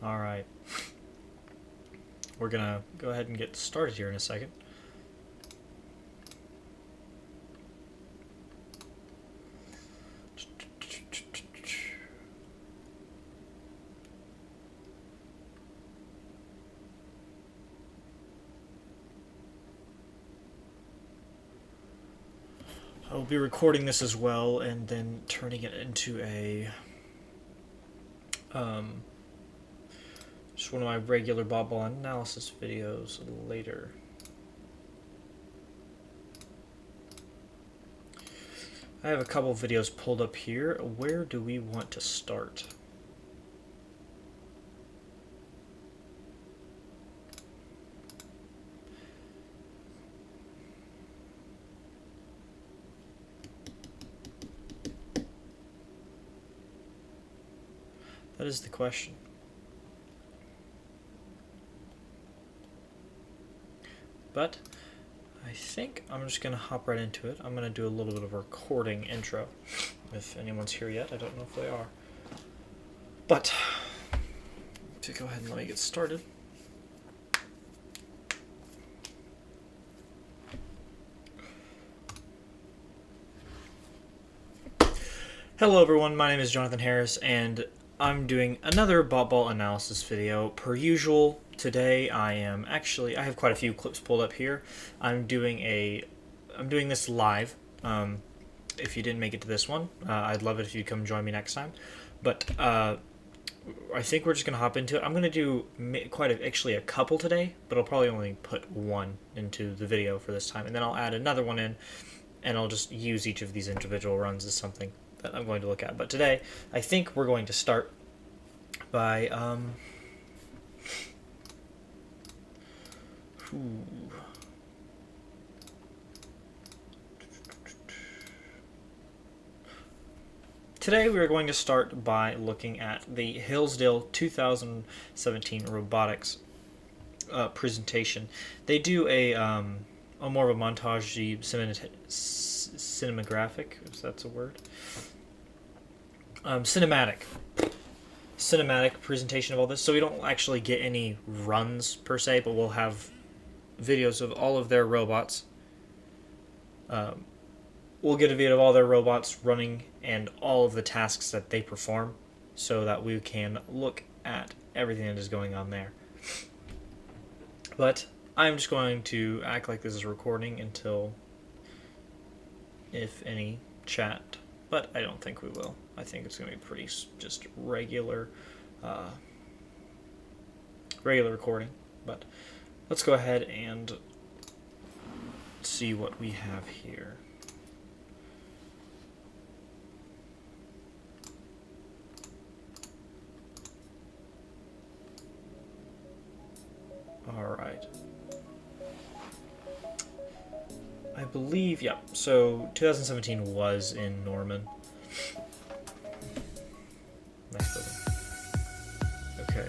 Alright. We're gonna go ahead and get started here in a second. I'll be recording this as well and then turning it into a just one of my regular Botball Analysis videos later. I have a couple of videos pulled up here. Where do we want to start? That is the question. But I think I'm just going to hop right into it. I'm going to do a little bit of a recording intro. If anyone's here yet, I don't know if they are. But to go ahead and let me get started. Hello everyone, my name is Jonathan Harris, and I'm doing another Botball Analysis video. Per usual, today I have quite a few clips pulled up here. I'm doing this live. If you didn't make it to this one, I'd love it if you'd come join me next time. But I think we're just gonna hop into it. I'm gonna do actually a couple today, but I'll probably only put one into the video for this time, and then I'll add another one in, and I'll just use each of these individual runs as something that I'm going to look at. But today, I think we're going to start by today we are going to start by looking at the Hillsdale 2017 robotics presentation. They do a more of a montage cinematographic, if that's a word. Cinematic presentation of all this, so we don't actually get any runs per se, but we'll have videos of all of their robots. We'll get a video of all their robots running and all of the tasks that they perform, so that we can look at everything that is going on there. But I'm just going to act like this is recording until, if any, chat, but I don't think we will. I think it's going to be pretty just regular recording. But let's go ahead and see what we have here. All right. I believe, yeah, so 2017 was in Norman. Nice building. Okay.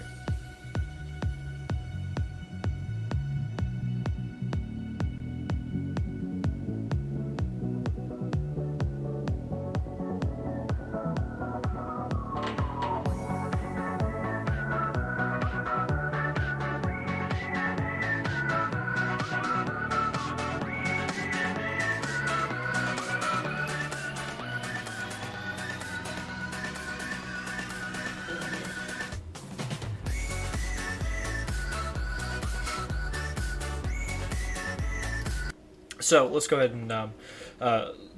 So let's go ahead and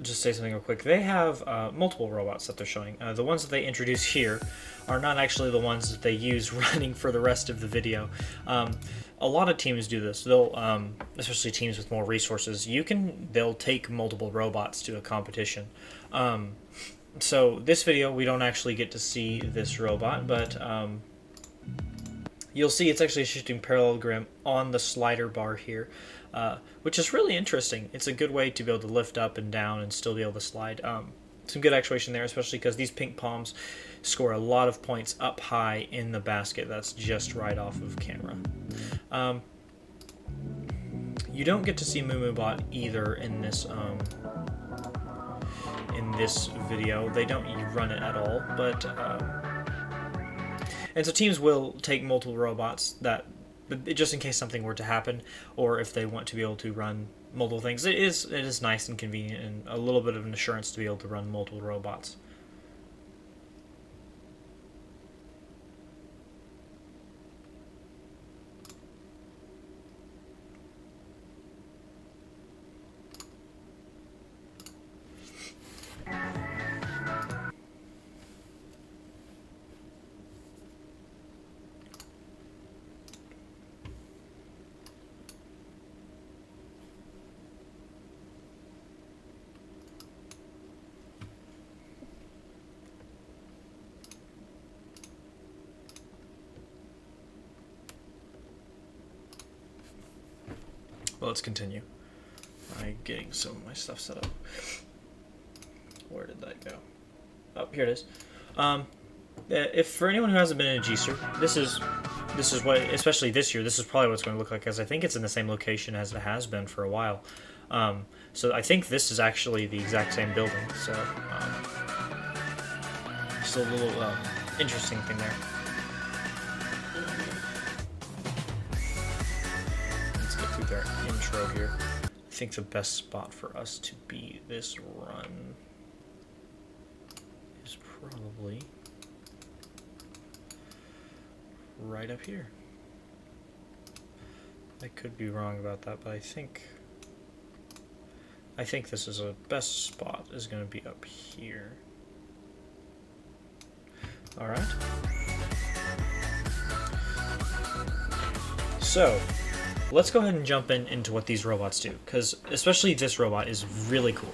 just say something real quick. They have multiple robots that they're showing. The ones that they introduce here are not actually the ones that they use running for the rest of the video. A lot of teams do this. They'll, especially teams with more resources, they'll take multiple robots to a competition. So this video, we don't actually get to see this robot, but you'll see it's actually a shifting parallelogram on the slider bar here, which is really interesting. It's a good way to be able to lift up and down and still be able to slide. Some good actuation there, especially because these pink palms score a lot of points up high in the basket. That's just right off of camera. You don't get to see MumuBot either in this video. They don't run it at all, but And so teams will take multiple robots that, just in case something were to happen, or if they want to be able to run multiple things. It is nice and convenient and a little bit of an assurance to be able to run multiple robots. Well, let's continue. I'm getting some of my stuff set up. Where did that go? Oh, here it is. If for anyone who hasn't been in a G-Ser, this is what, especially this year, this is probably what it's going to look like, as I think it's in the same location as it has been for a while. So I think this is actually the exact same building. So just a little interesting thing there. Let's get through their intro here. I think the best spot for us to be this run is probably right up here. I could be wrong about that, but I think this is a best spot is going to be up here. All right. So let's go ahead and jump into what these robots do, because especially this robot is really cool.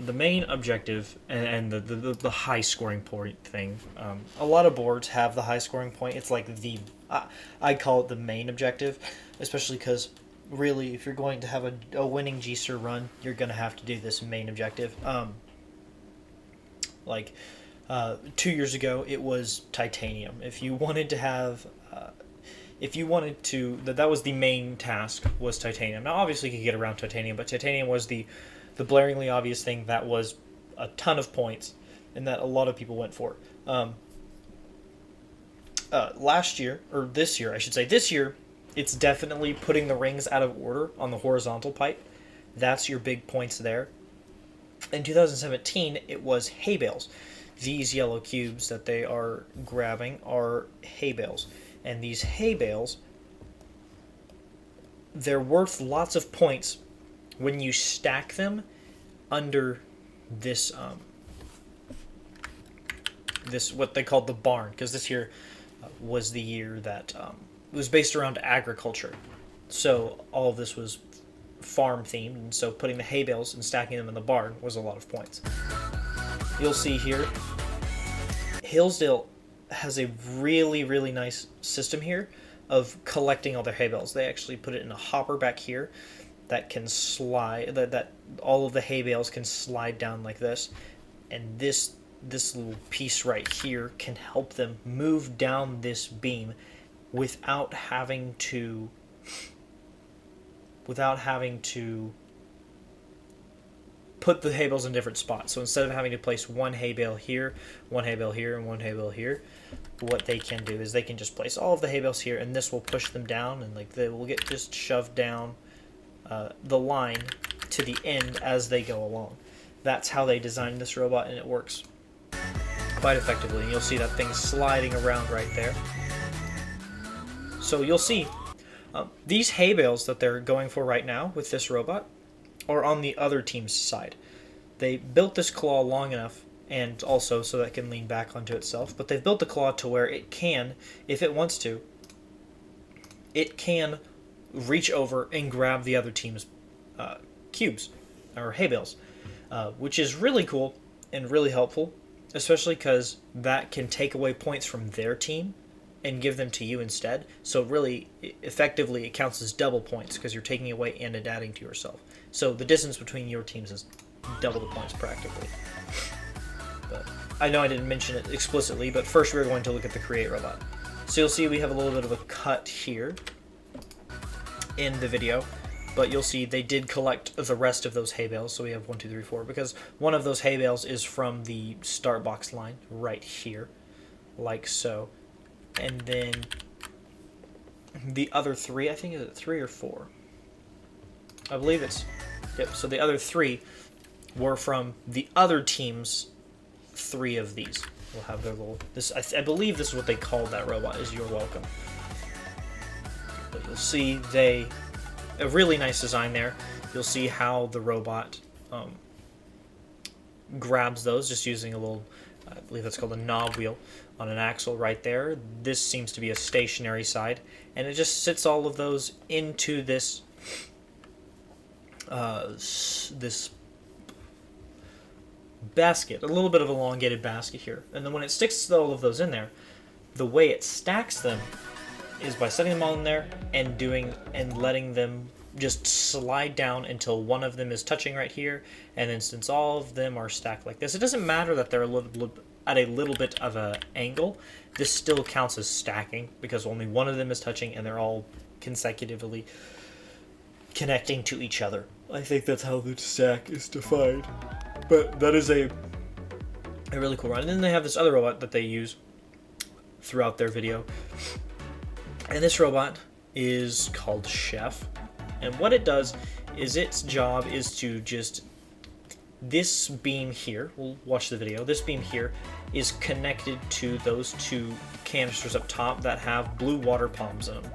The main objective and the high scoring point thing. A lot of boards have the high scoring point. It's like I call it the main objective, especially because really, if you're going to have a winning G-Ser run, you're going to have to do this main objective. 2 years ago, it was titanium. If you wanted to have, that was the main task, was titanium. Now, obviously, you could get around titanium, but titanium was the blaringly obvious thing that was a ton of points, and that a lot of people went for. Last year, or this year, I should say, this year, it's definitely putting the rings out of order on the horizontal pipe. That's your big points there. In 2017, it was hay bales. These yellow cubes that they are grabbing are hay bales. And these hay bales, they're worth lots of points when you stack them under this what they called the barn, because this year was the year that was based around agriculture. So all of this was farm themed, and so putting the hay bales and stacking them in the barn was a lot of points. You'll see here, Hillsdale has a really, really nice system here of collecting all their hay bales. They actually put it in a hopper back here that can slide, that all of the hay bales can slide down like this, and this little piece right here can help them move down this beam without having to put the hay bales in different spots. So instead of having to place one hay bale here, one hay bale here, and one hay bale here, what they can do is they can just place all of the hay bales here, and this will push them down, and like they will get just shoved down the line to the end as they go along. That's how they designed this robot, and it works quite effectively. And you'll see that thing sliding around right there. So you'll see these hay bales that they're going for right now with this robot are on the other team's side. They built this claw long enough, and also so that it can lean back onto itself, but they've built the claw to where it can, if it wants to, it can reach over and grab the other team's cubes, or hay bales, which is really cool and really helpful, especially because that can take away points from their team and give them to you instead. So really, effectively, it counts as double points because you're taking away and adding to yourself. So the distance between your teams is double the points practically. But I know I didn't mention it explicitly, but first we're going to look at the Create robot. So you'll see we have a little bit of a cut here in the video, but you'll see they did collect the rest of those hay bales. So we have 1, 2, 3, 4, because one of those hay bales is from the start box line right here, like so. and then the other 3, I think, is it 3 or 4? I believe it's, yep, so the other 3 were from the other team's 3 of these. We'll have their little, this, I believe this is what they called that robot, is You're Welcome. But you'll see a really nice design there. You'll see how the robot grabs those just using a little, I believe that's called a knob wheel on an axle right there. This seems to be a stationary side, and it just sits all of those into this this basket, a little bit of an elongated basket here. And then when it sticks all of those in there, the way it stacks them is by setting them all in there and letting them just slide down until one of them is touching right here, and then since all of them are stacked like this, it doesn't matter that they're at a little bit of an angle. This still counts as stacking because only one of them is touching and they're all consecutively connecting to each other. I think that's how the stack is defined. But that is a really cool run. And then they have this other robot that they use throughout their video. And this robot is called Chef. And what it does is its job is to just, this beam here, we'll watch the video, this beam here is connected to those 2 canisters up top that have blue water palms in them.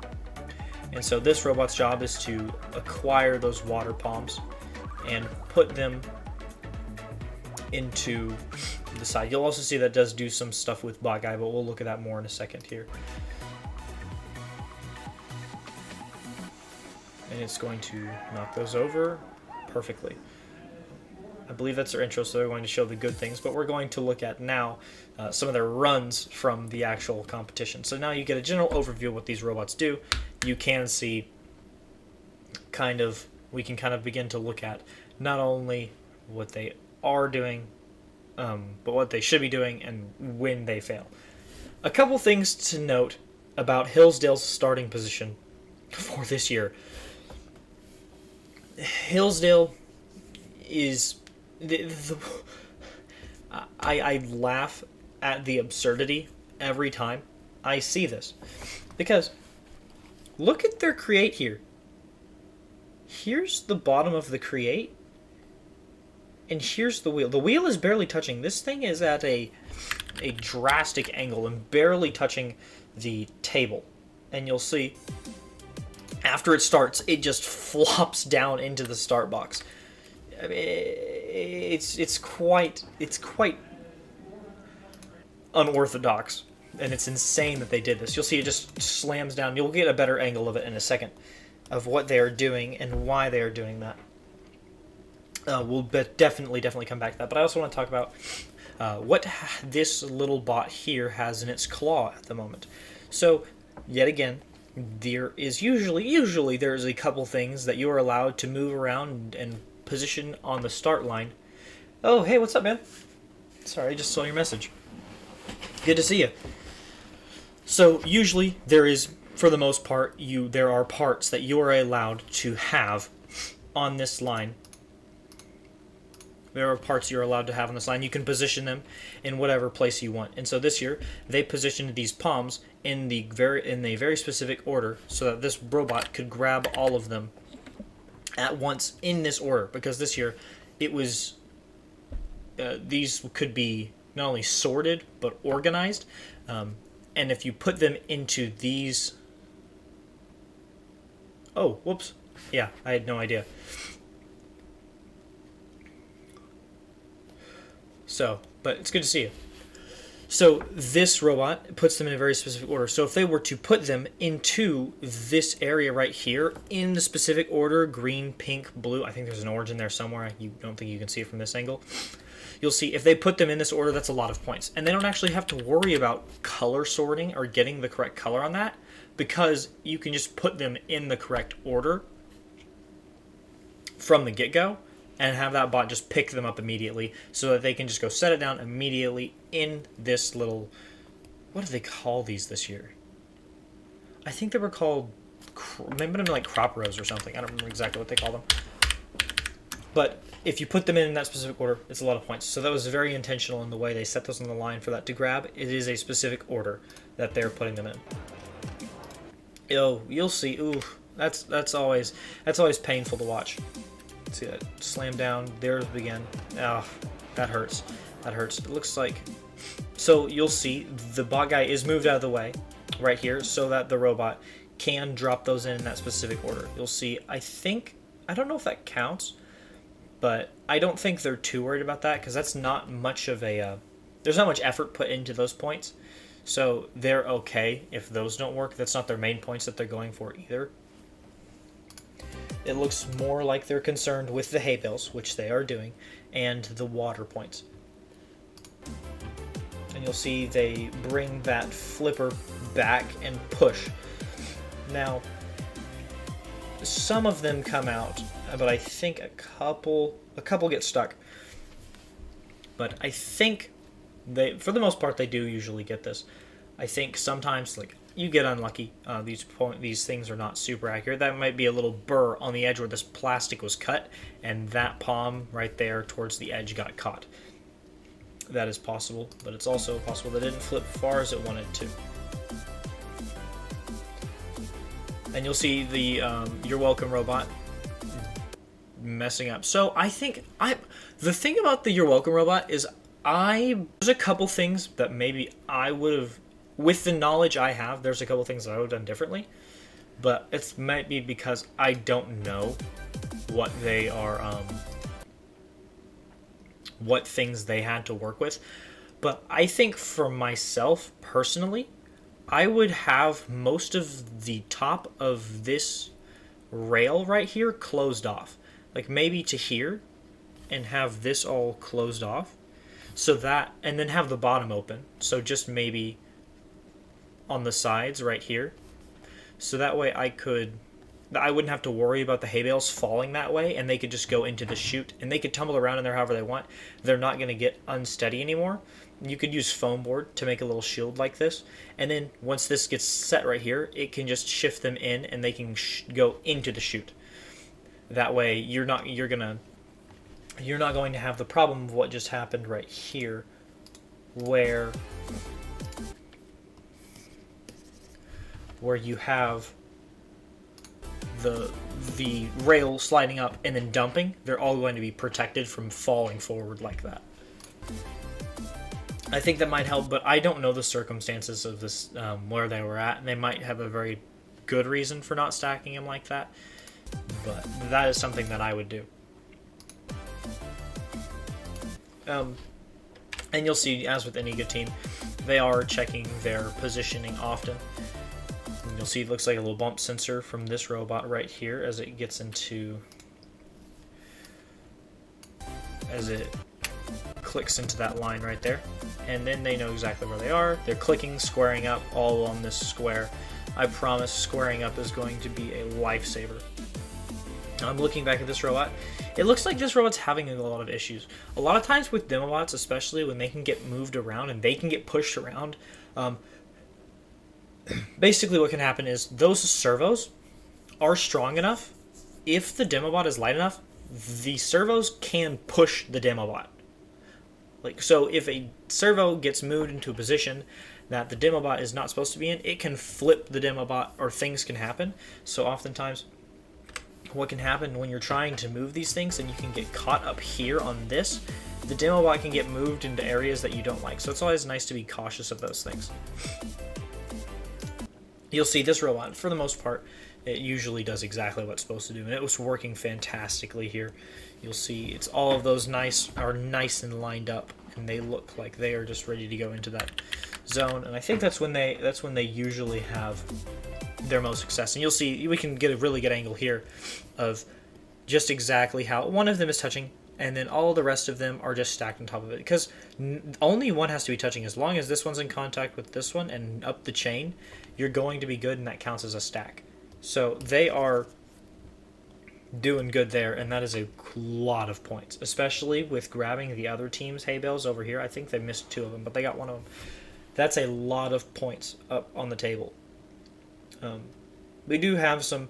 And so this robot's job is to acquire those water palms and put them into the side. You'll also see that does do some stuff with Bot Guy, but we'll look at that more in a second here. And it's going to knock those over perfectly. I believe that's their intro, so they're going to show the good things, but we're going to look at now some of their runs from the actual competition. So now you get a general overview of what these robots do. You can see we can kind of begin to look at not only what they are doing, but what they should be doing and when they fail. A couple things to note about Hillsdale's starting position for this year. Hillsdale is I laugh at the absurdity every time I see this, because look at their create here. Here's the bottom of the create, and here's the wheel. The wheel is barely touching. This thing is at a drastic angle and barely touching the table. And you'll see after it starts, it just flops down into the start box. I mean, it's quite unorthodox, and it's insane that they did this. You'll see it just slams down. You'll get a better angle of it in a second, of what they are doing and why they are doing that. We'll definitely come back to that. But I also want to talk about what this little bot here has in its claw at the moment. So, yet again, there is usually there's a couple things that you are allowed to move around and position on the start line. Oh, hey, what's up, man? Sorry, I just saw your message. Good to see you. So usually there is, for the most part, there are parts that you are allowed to have on this line. There are parts you're allowed to have on this line. You can position them in whatever place you want. And so this year, they positioned these palms in a very specific order so that this robot could grab all of them at once in this order. Because this year, it was these could be not only sorted but organized. And if you put them into these, oh, whoops, yeah, I had no idea. So, but it's good to see you. So this robot puts them in a very specific order. So if they were to put them into this area right here in the specific order, green, pink, blue, I think there's an orange in there somewhere. You don't think you can see it from this angle. You'll see if they put them in this order, that's a lot of points. And they don't actually have to worry about color sorting or getting the correct color on that, because you can just put them in the correct order from the get-go and have that bot just pick them up immediately so that they can just go set it down immediately in this little, what do they call these this year? I think they were called, maybe like crop rows or something. I don't remember exactly what they call them. But if you put them in that specific order, it's a lot of points. So that was very intentional in the way they set those on the line for that to grab. It is a specific order that they're putting them in. Oh, you'll see. Ooh, that's always painful to watch. See that slam down. There's again. Oh, that hurts. That hurts. It looks like. So you'll see the bot guy is moved out of the way right here so that the robot can drop those in that specific order. You'll see. I don't know if that counts, but I don't think they're too worried about that because that's not much of a. There's not much effort put into those points. So they're okay if those don't work. That's not their main points that they're going for either. It looks more like they're concerned with the hay bales, which they are doing, and the water points. And you'll see they bring that flipper back and push. Now, some of them come out, but I think a couple get stuck. But I think for the most part, they do usually get this. I think sometimes, like, you get unlucky. These things are not super accurate. That might be a little burr on the edge where this plastic was cut, and that palm right there towards the edge got caught. That is possible, but it's also possible that it didn't flip far as it wanted to. And you'll see the You're Welcome robot messing up. So I think the thing about the You're Welcome robot is there's a couple things that maybe I would have, with the knowledge I have, there's a couple things that I would have done differently, but it might be because I don't know what they are, what things they had to work with. But I think for myself personally, I would have most of the top of this rail right here closed off, like maybe to here, and have this all closed off. So that, and then have the bottom open. So just maybe on the sides right here. So that way I wouldn't have to worry about the hay bales falling that way, and they could just go into the chute, and they could tumble around in there however they want. They're not going to get unsteady anymore. You could use foam board to make a little shield like this, and then once this gets set right here, it can just shift them in, and they can go into the chute. That way you're not going to have the problem of what just happened right here, where you have the rail sliding up and then dumping. They're all going to be protected from falling forward like that. I think that might help, but I don't know the circumstances of this, where they were at, and they might have a very good reason for not stacking them like that, but that is something that I would do. And you'll see, as with any good team, they are checking their positioning often. And you'll see it looks like a little bump sensor from this robot right here as it gets into, as it clicks into that line right there. And then they know exactly where they are. They're clicking, squaring up, all on this square. I promise squaring up is going to be a lifesaver. I'm looking back at this robot. It looks like this robot's having a lot of issues. A lot of times with demobots, especially when they can get moved around and they can get pushed around, basically what can happen is those servos are strong enough. If the demobot is light enough, the servos can push the demobot. Like, so if a servo gets moved into a position that the demobot is not supposed to be in, it can flip the demobot, or things can happen. So oftentimes what can happen when you're trying to move these things and you can get caught up here on this, the demobot can get moved into areas that you don't like. So it's always nice to be cautious of those things. You'll see this robot, for the most part, it usually does exactly what it's supposed to do, and it was working fantastically here. You'll see it's all of those are nice and lined up, and they look like they are just ready to go into that zone. And I think that's when they usually have their most success. And you'll see we can get a really good angle here of just exactly how one of them is touching, and then all the rest of them are just stacked on top of it, because only one has to be touching. As long as this one's in contact with this one and up the chain, you're going to be good, and that counts as a stack. So they are doing good there, and that is a lot of points, especially with grabbing the other team's hay bales over here. I think they missed 2 of them, but they got 1 of them. That's a lot of points up on the table. We do have some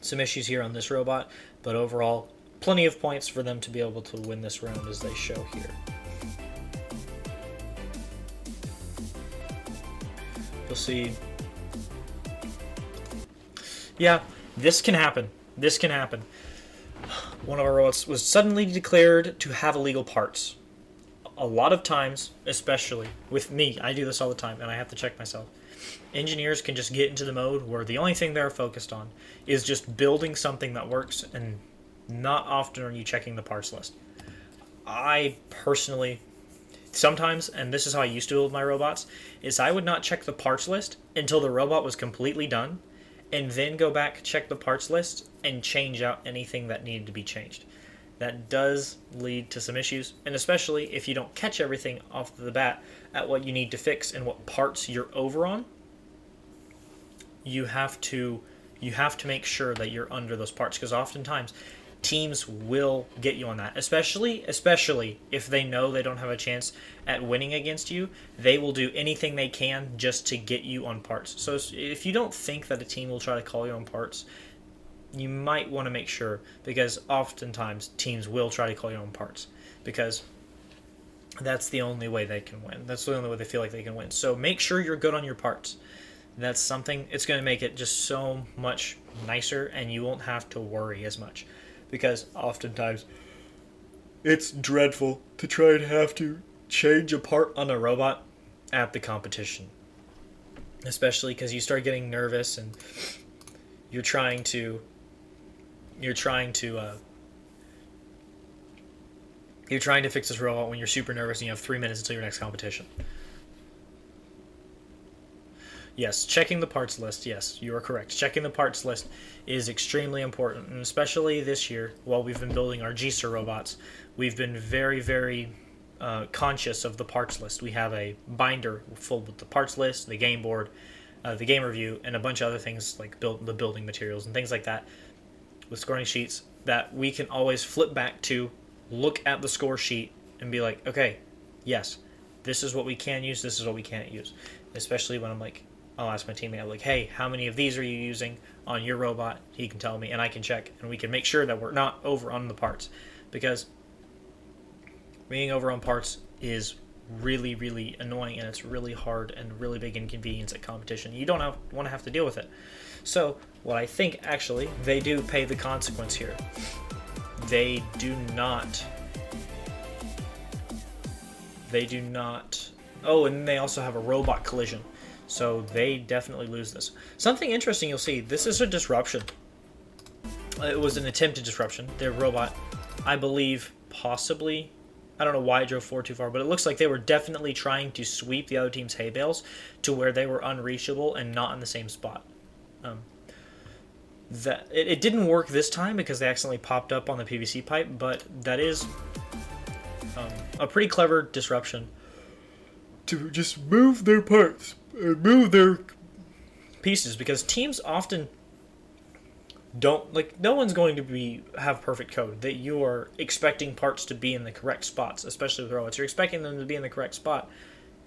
issues here on this robot, but overall, plenty of points for them to be able to win this round, as they show here. You'll see. Yeah, this can happen. This can happen. One of our robots was suddenly declared to have illegal parts. A lot of times, especially with me, I do this all the time, and I have to check myself. Engineers can just get into the mode where the only thing they're focused on is just building something that works, and not often are you checking the parts list. I personally, sometimes, and this is how I used to build my robots, is I would not check the parts list until the robot was completely done, and then go back, check the parts list, and change out anything that needed to be changed. That does lead to some issues, and especially if you don't catch everything off the bat at what you need to fix and what parts you're over on, you have to make sure that you're under those parts, because oftentimes teams will get you on that, especially if they know they don't have a chance at winning against you. They will do anything they can just to get you on parts. So if you don't think that a team will try to call you on parts, you might want to make sure, because oftentimes teams will try to call you on parts, because that's the only way they can win. That's the only way they feel like they can win. So make sure you're good on your parts. That's something, it's going to make it just so much nicer, and you won't have to worry as much, because oftentimes it's dreadful to try and have to change a part on a robot at the competition, especially because you start getting nervous and you're trying to fix this robot when you're super nervous and you have 3 minutes until your next competition. Yes, checking the parts list. Yes, you are correct. Checking the parts list is extremely important, and especially this year, while we've been building our G-Star robots, we've been very, very conscious of the parts list. We have a binder full with the parts list, the game board, the game review, and a bunch of other things like the building materials and things like that, with scoring sheets that we can always flip back to, look at the score sheet, and be like, okay, yes, this is what we can use, this is what we can't use. Especially when I'm like, I'll ask my teammate, like, hey, how many of these are you using on your robot? He can tell me, and I can check, and we can make sure that we're not over on the parts. Because being over on parts is really, really annoying, and it's really hard and really big inconvenience at competition. You don't want to have to deal with it. So what I think, actually, they do pay the consequence here. They do not. Oh, and they also have a robot collision. So they definitely lose this. Something interesting you'll see, this is a disruption. It was an attempted disruption. Their robot, I believe, possibly, I don't know why it drove forward too far, but it looks like they were definitely trying to sweep the other team's hay bales to where they were unreachable and not in the same spot. It didn't work this time because they accidentally popped up on the PVC pipe, but that is a pretty clever disruption to just move their parts, move their pieces, because teams often don't, like, no one's going to have perfect code. That you are expecting parts to be in the correct spots, especially with robots. You're expecting them to be in the correct spot,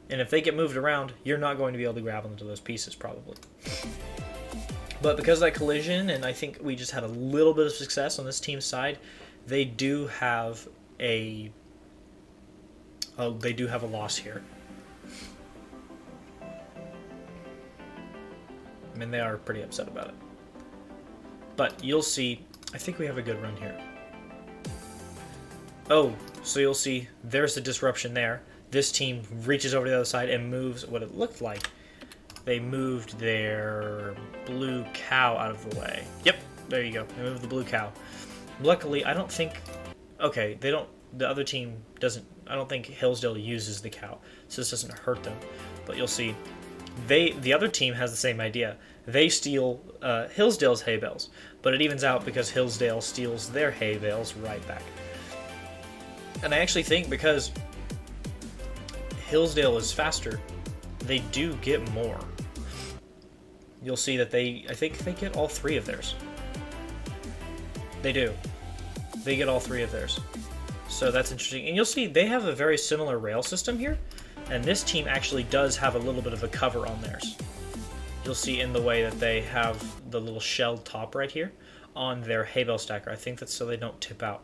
and if they get moved around, you're not going to be able to grab onto those pieces, probably. But because of that collision, and I think we just had a little bit of success on this team's side, they do have a loss here. I mean, they are pretty upset about it. But you'll see, I think we have a good run here. Oh, so you'll see there's the disruption there. This team reaches over to the other side and moves what it looked like. They moved their blue cow out of the way. Yep, there you go. They moved the blue cow. Luckily, I don't think... Okay, they don't... The other team doesn't... I don't think Hillsdale uses the cow, so this doesn't hurt them. But you'll see... The other team has the same idea. They steal Hillsdale's hay bales, but it evens out because Hillsdale steals their hay bales right back. And I actually think because Hillsdale is faster, they do get more. You'll see that I think they get all 3 of theirs. They do. They get all 3 of theirs. So that's interesting. And you'll see they have a very similar rail system here. And this team actually does have a little bit of a cover on theirs. You'll see in the way that they have the little shelled top right here on their hay bale stacker. I think that's so they don't tip out.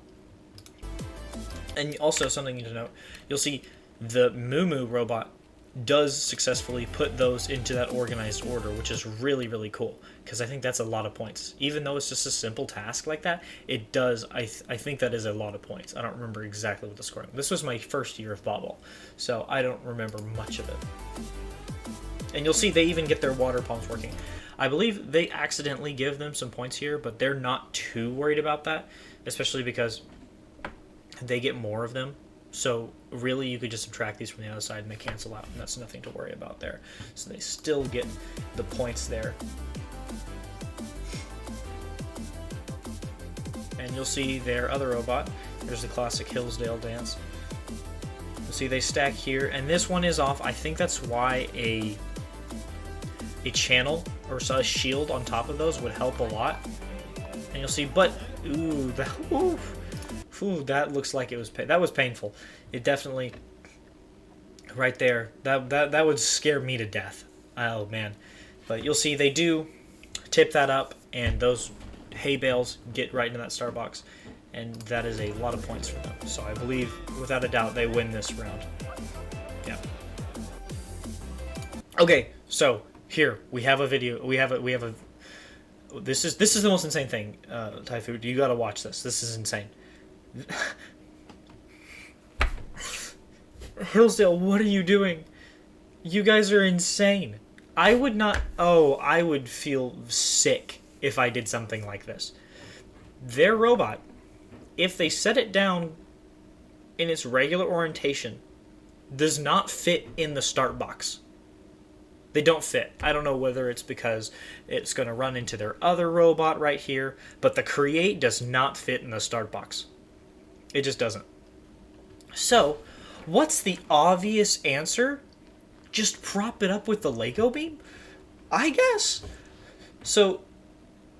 And also something to note, you'll see the Moo Moo robot does successfully put those into that organized order, which is really, really cool, because I think that's a lot of points. Even though it's just a simple task like that, it does, I think that is a lot of points. I don't remember exactly what the scoring. This was my first year of Botball, so I don't remember much of it. And you'll see they even get their water pumps working. I believe they accidentally give them some points here, but they're not too worried about that, especially because they get more of them. So really, you could just subtract these from the other side and they cancel out, and that's nothing to worry about there. So they still get the points there. And you'll see their other robot. There's the classic Hillsdale dance. You'll see they stack here, and this one is off. I think that's why a channel or a shield on top of those would help a lot. And you'll see, but ooh, that looks like it was that was painful. It definitely, right there, that would scare me to death. Oh man. But you'll see they do tip that up, and those hay bales get right into that star box, and that is a lot of points for them. So I believe without a doubt they win this round. Yeah. Okay, so here we have a video. We have a. This is the most insane thing, Typhoon. You got to watch this. This is insane. Hillsdale, what are you doing? You guys are insane. I would not. Oh, I would feel sick if I did something like this. Their robot, if they set it down in its regular orientation, does not fit in the start box. They don't fit. I don't know whether it's because it's going to run into their other robot right here, but the create does not fit in the start box. It just doesn't. So, what's the obvious answer? Just prop it up with the Lego beam? I guess. So,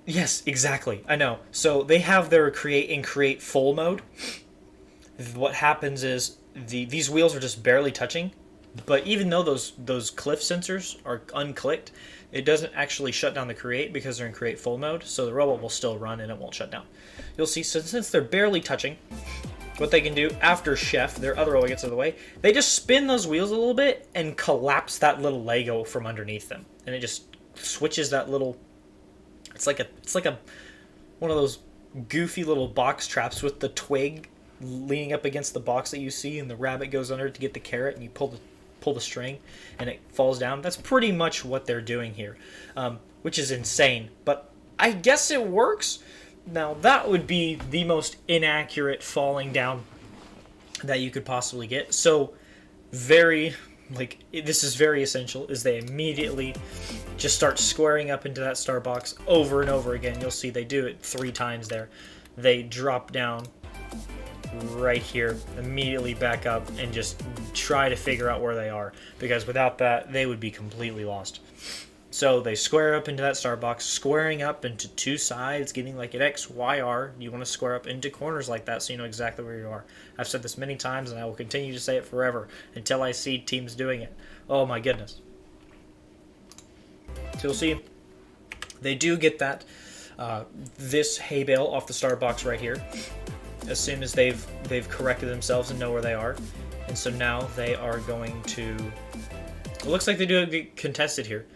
yes, exactly. I know. So, they have their create full mode. What happens is these wheels are just barely touching. But even though those cliff sensors are unclicked, it doesn't actually shut down the create because they're in create full mode, so the robot will still run and it won't shut down. You'll see, so since they're barely touching, what they can do after Chef, their other robot gets out of the way, they just spin those wheels a little bit and collapse that little Lego from underneath them. And it just switches that little, it's like a one of those goofy little box traps with the twig leaning up against the box that you see, and the rabbit goes under to get the carrot, and you pull the string and it falls down. That's pretty much what they're doing here, which is insane, but I guess it works. Now that would be the most inaccurate falling down that you could possibly get. So this is very essential, is they immediately just start squaring up into that star box over and over again. You'll see they do it 3 times there. They drop down right here, immediately back up, and just try to figure out where they are, because without that they would be completely lost. So they square up into that star box, squaring up into 2 sides, getting like an X, Y, R. You want to square up into corners like that so you know exactly where you are. I've said this many times, and I will continue to say it forever until I see teams doing it. Oh my goodness. So you'll see they do get that this hay bale off the star box right here as soon as they've corrected themselves and know where they are. And so now they are going to, it looks like they do get contested here.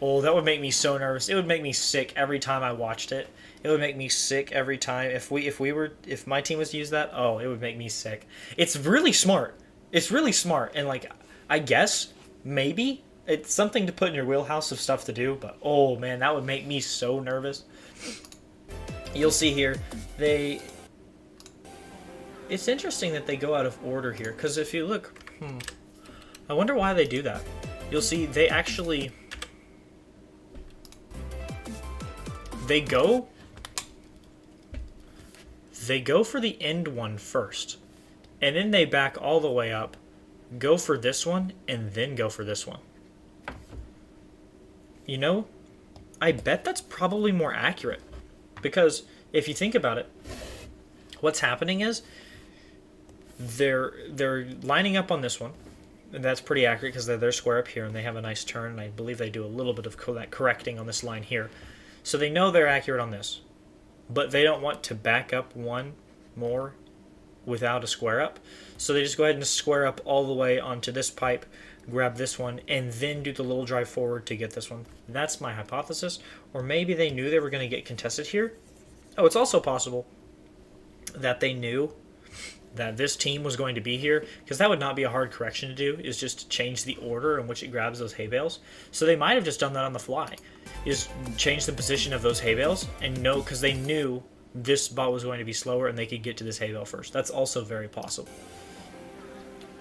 Oh, that would make me so nervous. It would make me sick every time I watched it. It would make me sick every time if my team was to use that. Oh, it would make me sick. It's really smart. It's really smart, and like, I guess maybe it's something to put in your wheelhouse of stuff to do, but oh man, that would make me so nervous. You'll see here, it's interesting that they go out of order here, because if you look, I wonder why they do that. You'll see they actually, they go for the end one first, and then they back all the way up, go for this one, and then go for this one. You know, I bet that's probably more accurate. Because if you think about it, what's happening is they're lining up on this one, and that's pretty accurate because they're square up here and they have a nice turn, and I believe they do a little bit of that correcting on this line here. So they know they're accurate on this, but they don't want to back up one more without a square up. So they just go ahead and square up all the way onto this pipe, grab this one, and then do the little drive forward to get this one. That's my hypothesis. Or maybe they knew they were going to get contested here. Oh, it's also possible that they knew that this team was going to be here, because that would not be a hard correction to do, is just to change the order in which it grabs those hay bales. So they might have just done that on the fly, is change the position of those hay bales, and know, because they knew this bot was going to be slower and they could get to this hay bale first. That's also very possible.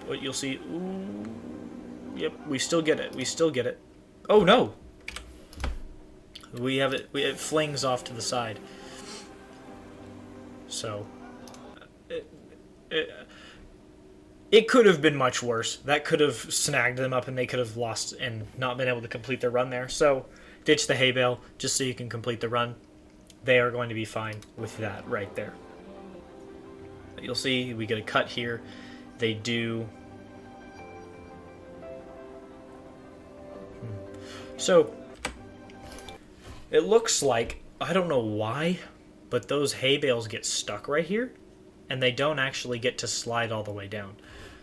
But you'll see, ooh, yep, we still get it, we still get it. Oh no! We have it, it flings off to the side. So, it could have been much worse. That could have snagged them up and they could have lost and not been able to complete their run there. So, ditch the hay bale just so you can complete the run. They are going to be fine with that right there. You'll see we get a cut here. They do. So, it looks like, I don't know why, but those hay bales get stuck right here, and they don't actually get to slide all the way down.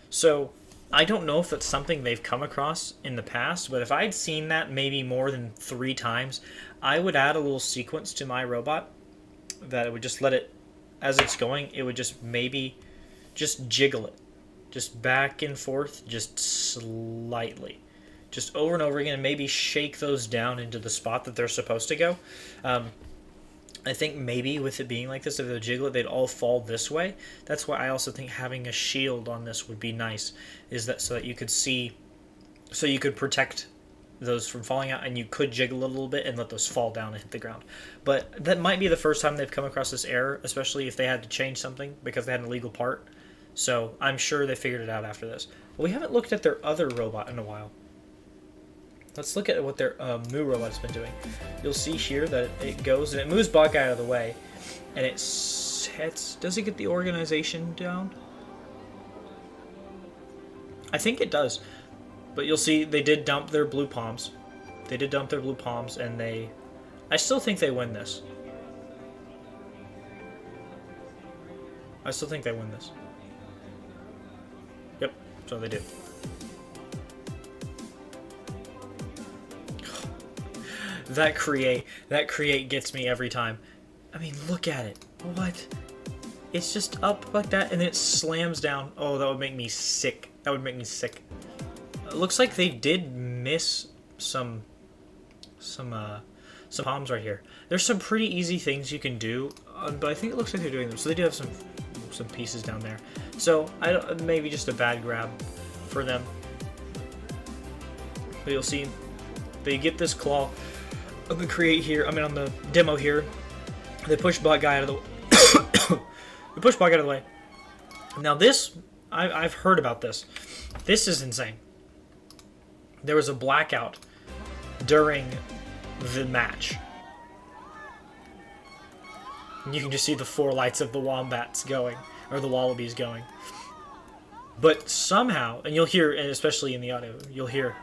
So, I don't know if that's something they've come across in the past, but if I'd seen that maybe more than 3 times, I would add a little sequence to my robot that it would just let it, as it's going, it would just maybe just jiggle it. Just back and forth, just slightly. Just over and over again, and maybe shake those down into the spot that they're supposed to go. I think maybe with it being like this, if they jiggle it, they'd all fall this way. That's why I also think having a shield on this would be nice, is that so that you could see, so you could protect those from falling out, and you could jiggle it a little bit and let those fall down and hit the ground. But that might be the first time they've come across this error, especially if they had to change something because they had an illegal part. So I'm sure they figured it out after this. But we haven't looked at their other robot in a while. Let's look at what their Moo robot's been doing. You'll see here that it goes and it moves Bot Guy out of the way, and it sets. Does it get the organization down? I think it does, but you'll see they did dump their blue palms. They did dump their blue palms, and they. I still think they win this. I still think they win this. Yep, so they do. That create gets me every time. I mean, look at it. What? It's just up like that, and then it slams down. Oh, that would make me sick. That would make me sick. It looks like they did miss some palms right here. There's some pretty easy things you can do, but I think it looks like they're doing them. So they do have some pieces down there. So maybe just a bad grab for them. But you'll see they get this claw. On the create here, I mean on the demo here, they push Bot Guy out of the they push Bot Guy out of the way. Now this, I've heard about this. This is insane. There was a blackout during the match. And you can just see the 4 lights of the wombats going, or the wallabies going. But somehow, and you'll hear, and especially in the audio, you'll hear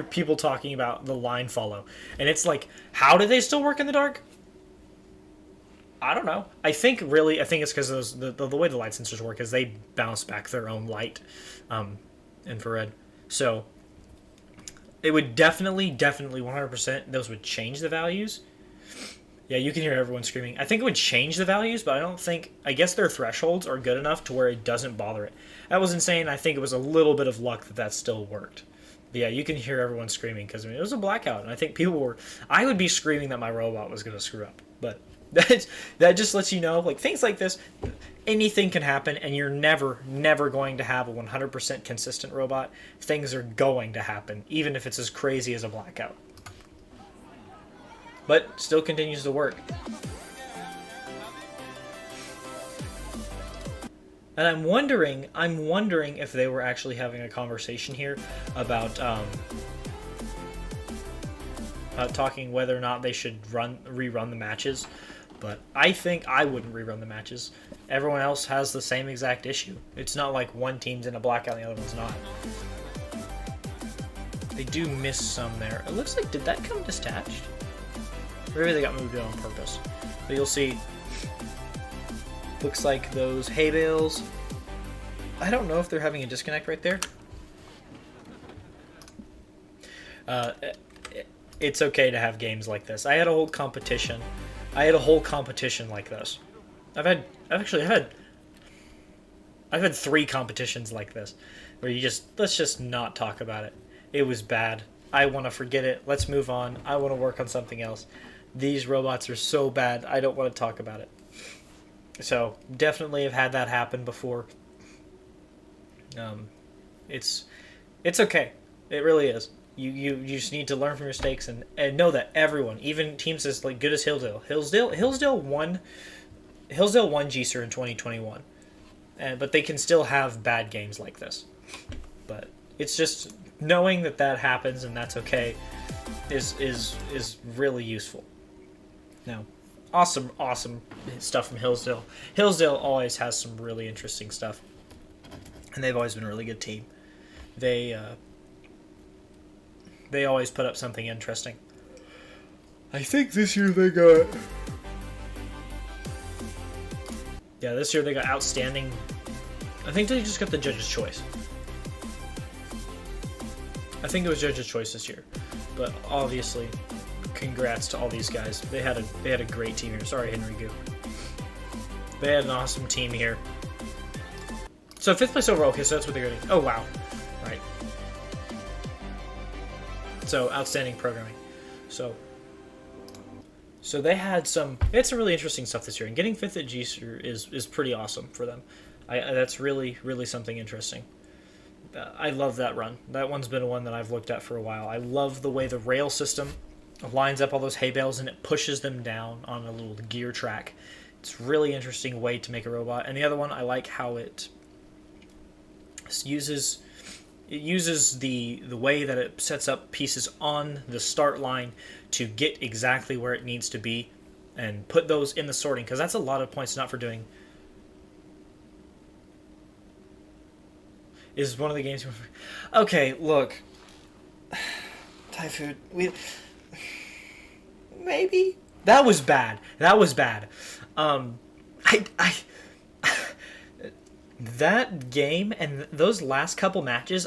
people talking about the line follow. And it's like, how do they still work in the dark? I don't know. I think it's because the way the light sensors work is they bounce back their own light, infrared. So it would definitely 100%, those would change the values. Yeah, you can hear everyone screaming. I think it would change the values, but I guess their thresholds are good enough to where it doesn't bother it. That was insane. I think it was a little bit of luck that still worked. But yeah, you can hear everyone screaming because it was a blackout, and I think people were. I would be screaming that my robot was going to screw up, but that just lets you know, like things like this, anything can happen, and you're never going to have a 100% consistent robot. Things are going to happen, even if it's as crazy as a blackout. But still continues to work. And I'm wondering if they were actually having a conversation here about talking whether or not they should rerun the matches. But I think I wouldn't rerun the matches. Everyone else has the same exact issue. It's not like one team's in a blackout and the other one's not. They do miss some there. It looks like, did that come detached? Maybe they got moved on purpose. But you'll see, looks like those hay bales. I don't know if they're having a disconnect right there. It's okay to have games like this. I had a whole competition. Like this. I've had 3 competitions like this, where let's just not talk about it. It was bad. I want to forget it. Let's move on. I want to work on something else. These robots are so bad. I don't want to talk about it. So definitely have had that happen before. It's okay. It really is. You just need to learn from your mistakes and know that everyone, even teams as like good as Hillsdale won GSER in 2021, but they can still have bad games like this. But it's just knowing that happens and that's okay is really useful. Now, awesome stuff from Hillsdale. Hillsdale always has some really interesting stuff, and they've always been a really good team. They always put up something interesting. I think this year they got... Yeah, this year they got outstanding... I think they just got the Judge's Choice. I think it was Judge's Choice this year. But obviously, congrats to all these guys. They had a great team here. Sorry, Henry Goo. They had an awesome team here. So 5th place overall. Okay, so that's what they're getting. Oh, wow. Right. So, outstanding programming. So they had some really interesting stuff this year, and getting 5th at GSER is pretty awesome for them. That's really something interesting. I love that run. That one's been one that I've looked at for a while. I love the way the rail system lines up all those hay bales and it pushes them down on a little gear track. It's a really interesting way to make a robot. And the other one, I like how it uses the way that it sets up pieces on the start line to get exactly where it needs to be and put those in the sorting, because that's a lot of points not for doing. Is one of the games... Okay, look. Thai food. Maybe? That was bad. That game and those last couple matches,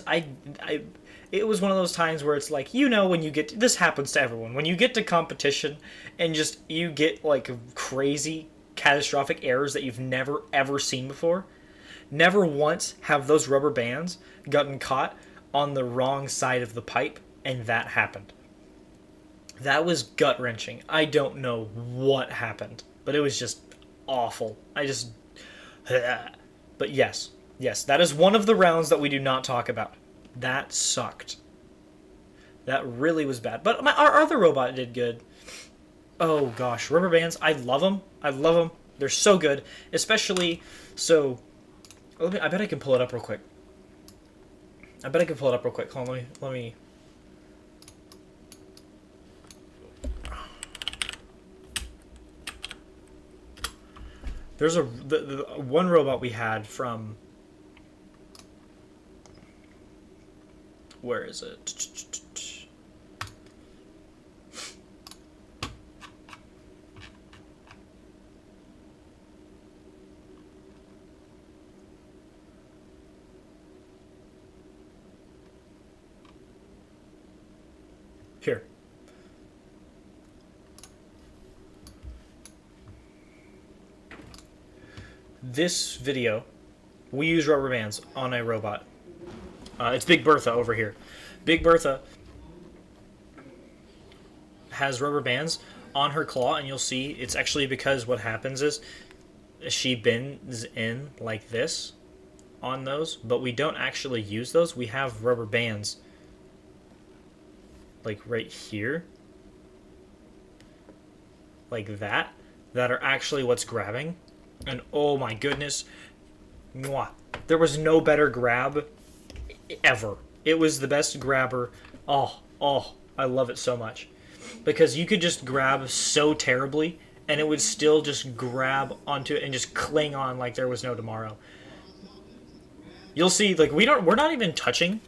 it was one of those times where it's like, when you get... This happens to everyone. When you get to competition and you get, like, crazy, catastrophic errors that you've never, ever seen before... Never once have those rubber bands gotten caught on the wrong side of the pipe, and that happened. That was gut-wrenching. I don't know what happened, but it was just awful. But yes, that is one of the rounds that we do not talk about. That sucked. That really was bad. But our other robot did good. Oh gosh, rubber bands, I love them. They're so good, especially so... I bet I can pull it up real quick. Hold on, let me... There's the one robot we had from... Where is it? Here. This video, we use rubber bands on a robot. It's Big Bertha over here. Big Bertha has rubber bands on her claw, and you'll see it's actually because what happens is she bends in like this on those, but we don't actually use those. We have rubber bands like right here, like that are actually what's grabbing. And oh my goodness, mwah, there was no better grab ever. It was the best grabber. Oh, I love it so much, because you could just grab so terribly and it would still just grab onto it and just cling on like there was no tomorrow. You'll see, like, we're not even touching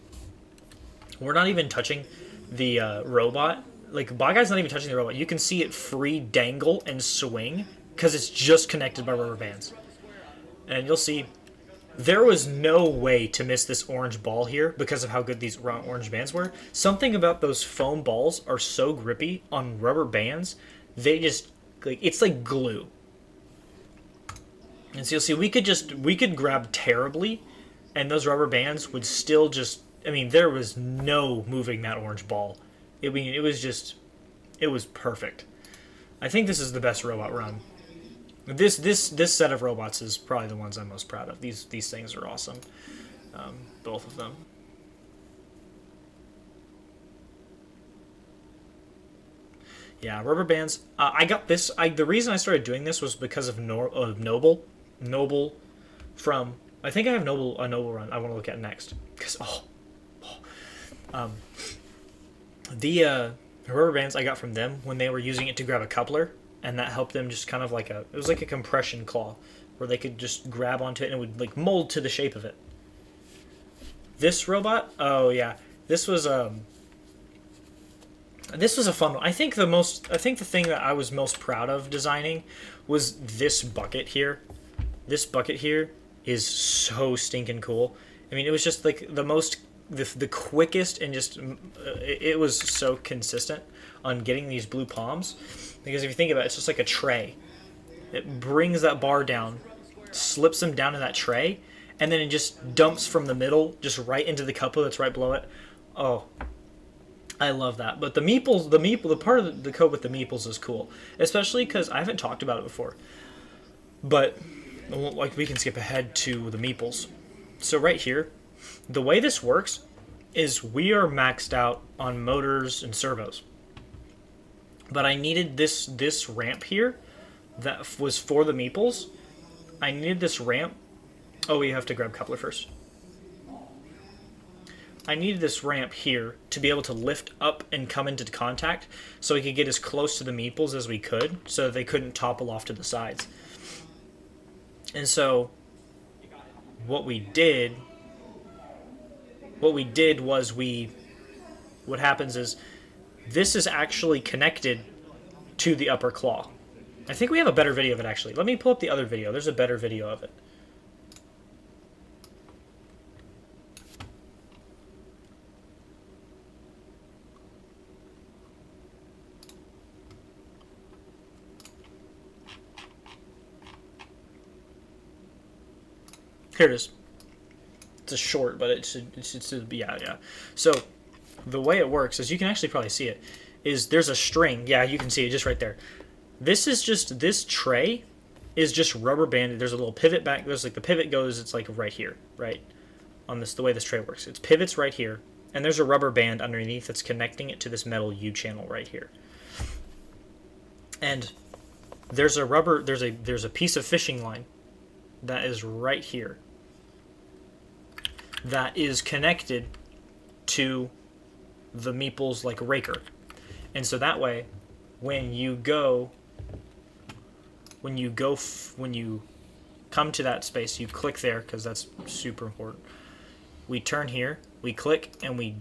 the robot. Like, Bot Guy's not even touching the robot. You can see it free dangle and swing because it's just connected by rubber bands. And you'll see there was no way to miss this orange ball here because of how good these orange bands were. Something about those foam balls are so grippy on rubber bands, they just, like, it's like glue. And so you'll see we could grab terribly, and those rubber bands would still just, I mean, there was no moving that orange ball. It was perfect. I think this is the best robot run. This set of robots is probably the ones I'm most proud of. These things are awesome, both of them. Yeah, rubber bands. I got this. The reason I started doing this was because of Noble. Noble from, I think I have a Noble run I want to look at next. Because the rubber bands I got from them when they were using it to grab a coupler. And that helped them just kind of like it was like a compression claw where they could just grab onto it and it would like mold to the shape of it. This robot, oh yeah, this was a fun one. I think the thing that I was most proud of designing was this bucket here. This bucket here is so stinking cool. I mean, it was just like the quickest and just it was so consistent on getting these blue palms. Because if you think about it, it's just like a tray. It brings that bar down, slips them down in that tray, and then it just dumps from the middle just right into the coupler that's right below it. Oh, I love that. But the part of the code with the meeples is cool, especially because I haven't talked about it before. But like we can skip ahead to the meeples. So right here, the way this works is we are maxed out on motors and servos. But I needed this ramp here that was for the meeples. I needed this ramp. Oh, you have to grab coupler first. I needed this ramp here to be able to lift up and come into contact so we could get as close to the meeples as we could so they couldn't topple off to the sides. And so what we did was what happens is this is actually connected to the upper claw. I think we have a better video of it, actually. Let me pull up the other video. There's a better video of it. Here it is. It's a short, but it's yeah. So the way it works is, you can actually probably see it, is there's a string. Yeah, you can see it just right there. This tray is just rubber banded. There's a little pivot back. There's like the pivot goes, it's like right here, right? On this, the way this tray works. It's pivots right here, and there's a rubber band underneath that's connecting it to this metal U channel right here. And there's a piece of fishing line that is right here that is connected to the meeples like raker. And so that way, when you come to that space, you click there, because that's super important. We turn here, we click, and we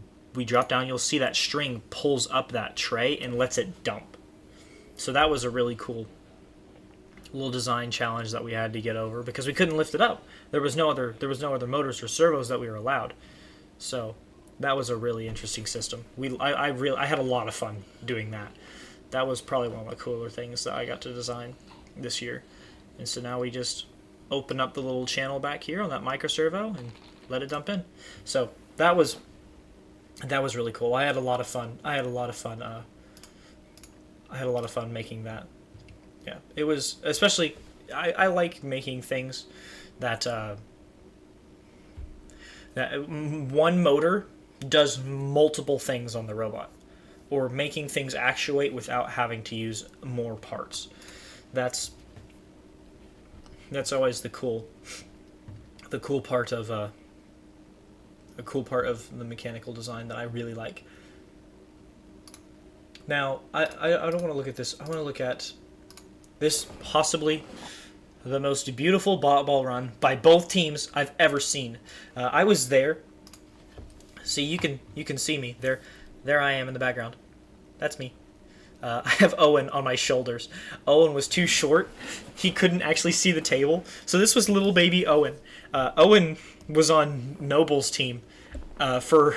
drop down. You'll see that string pulls up that tray and lets it dump. So that was a really cool little design challenge that we had to get over, because we couldn't lift it up. There was no other motors or servos that we were allowed. So that was a really interesting system. I had a lot of fun doing that. That was probably one of the cooler things that I got to design this year. And so now we just open up the little channel back here on that micro servo and let it dump in. So that was really cool. I had a lot of fun. I had a lot of fun making that. Yeah, it was, especially, I like making things that one motor does multiple things on the robot, or making things actuate without having to use more parts. That's always the cool part of the mechanical design that I really like. Now, I don't want to look at this. I want to look at this, possibly the most beautiful ball run by both teams I've ever seen. I was there. See, you can see me there. There I am in the background. That's me. I have Owen on my shoulders. Owen was too short. He couldn't actually see the table. So this was little baby Owen. Owen was on Noble's team for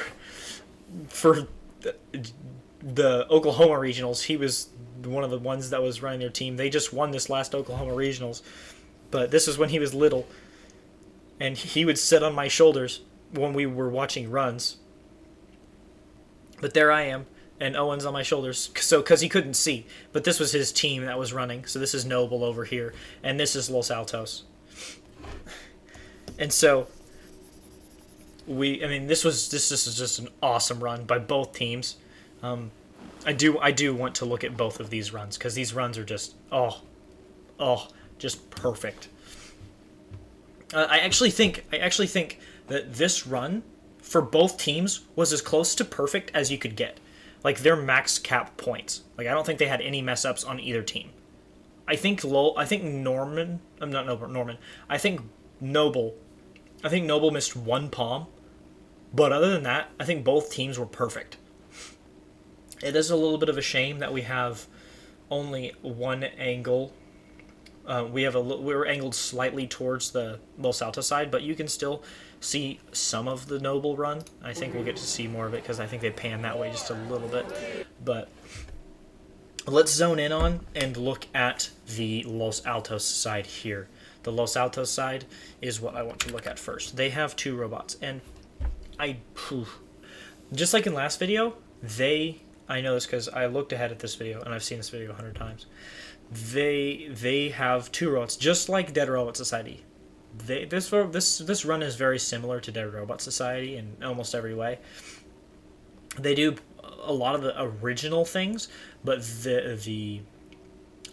the Oklahoma Regionals. He was one of the ones that was running their team. They just won this last Oklahoma Regionals. But this is when he was little. And he would sit on my shoulders when we were watching runs. But there I am, and Owen's on my shoulders, because he couldn't see. But this was his team that was running. So this is Noble over here, and this is Los Altos. And so this is just an awesome run by both teams. I do want to look at both of these runs, because these runs are just just perfect. I actually think that this run for both teams was as close to perfect as you could get. Like, their max cap points. Like, I don't think they had any mess ups on either team. I think Noble missed one palm, but other than that, I think both teams were perfect. It is a little bit of a shame that we have only one angle. We're angled slightly towards the Los Altos side, but you can still see some of the Noble run. I think we'll get to see more of it because I think they pan that way just a little bit. But let's zone in on and look at the Los Altos side here. The Los Altos side is what I want to look at first. They have two robots, and just like in last video, I know this because I looked ahead at this video, and I've seen this video 100 times. They have two robots, just like Dead Robot Society. This run is very similar to Dead Robot Society in almost every way. They do a lot of the original things, but the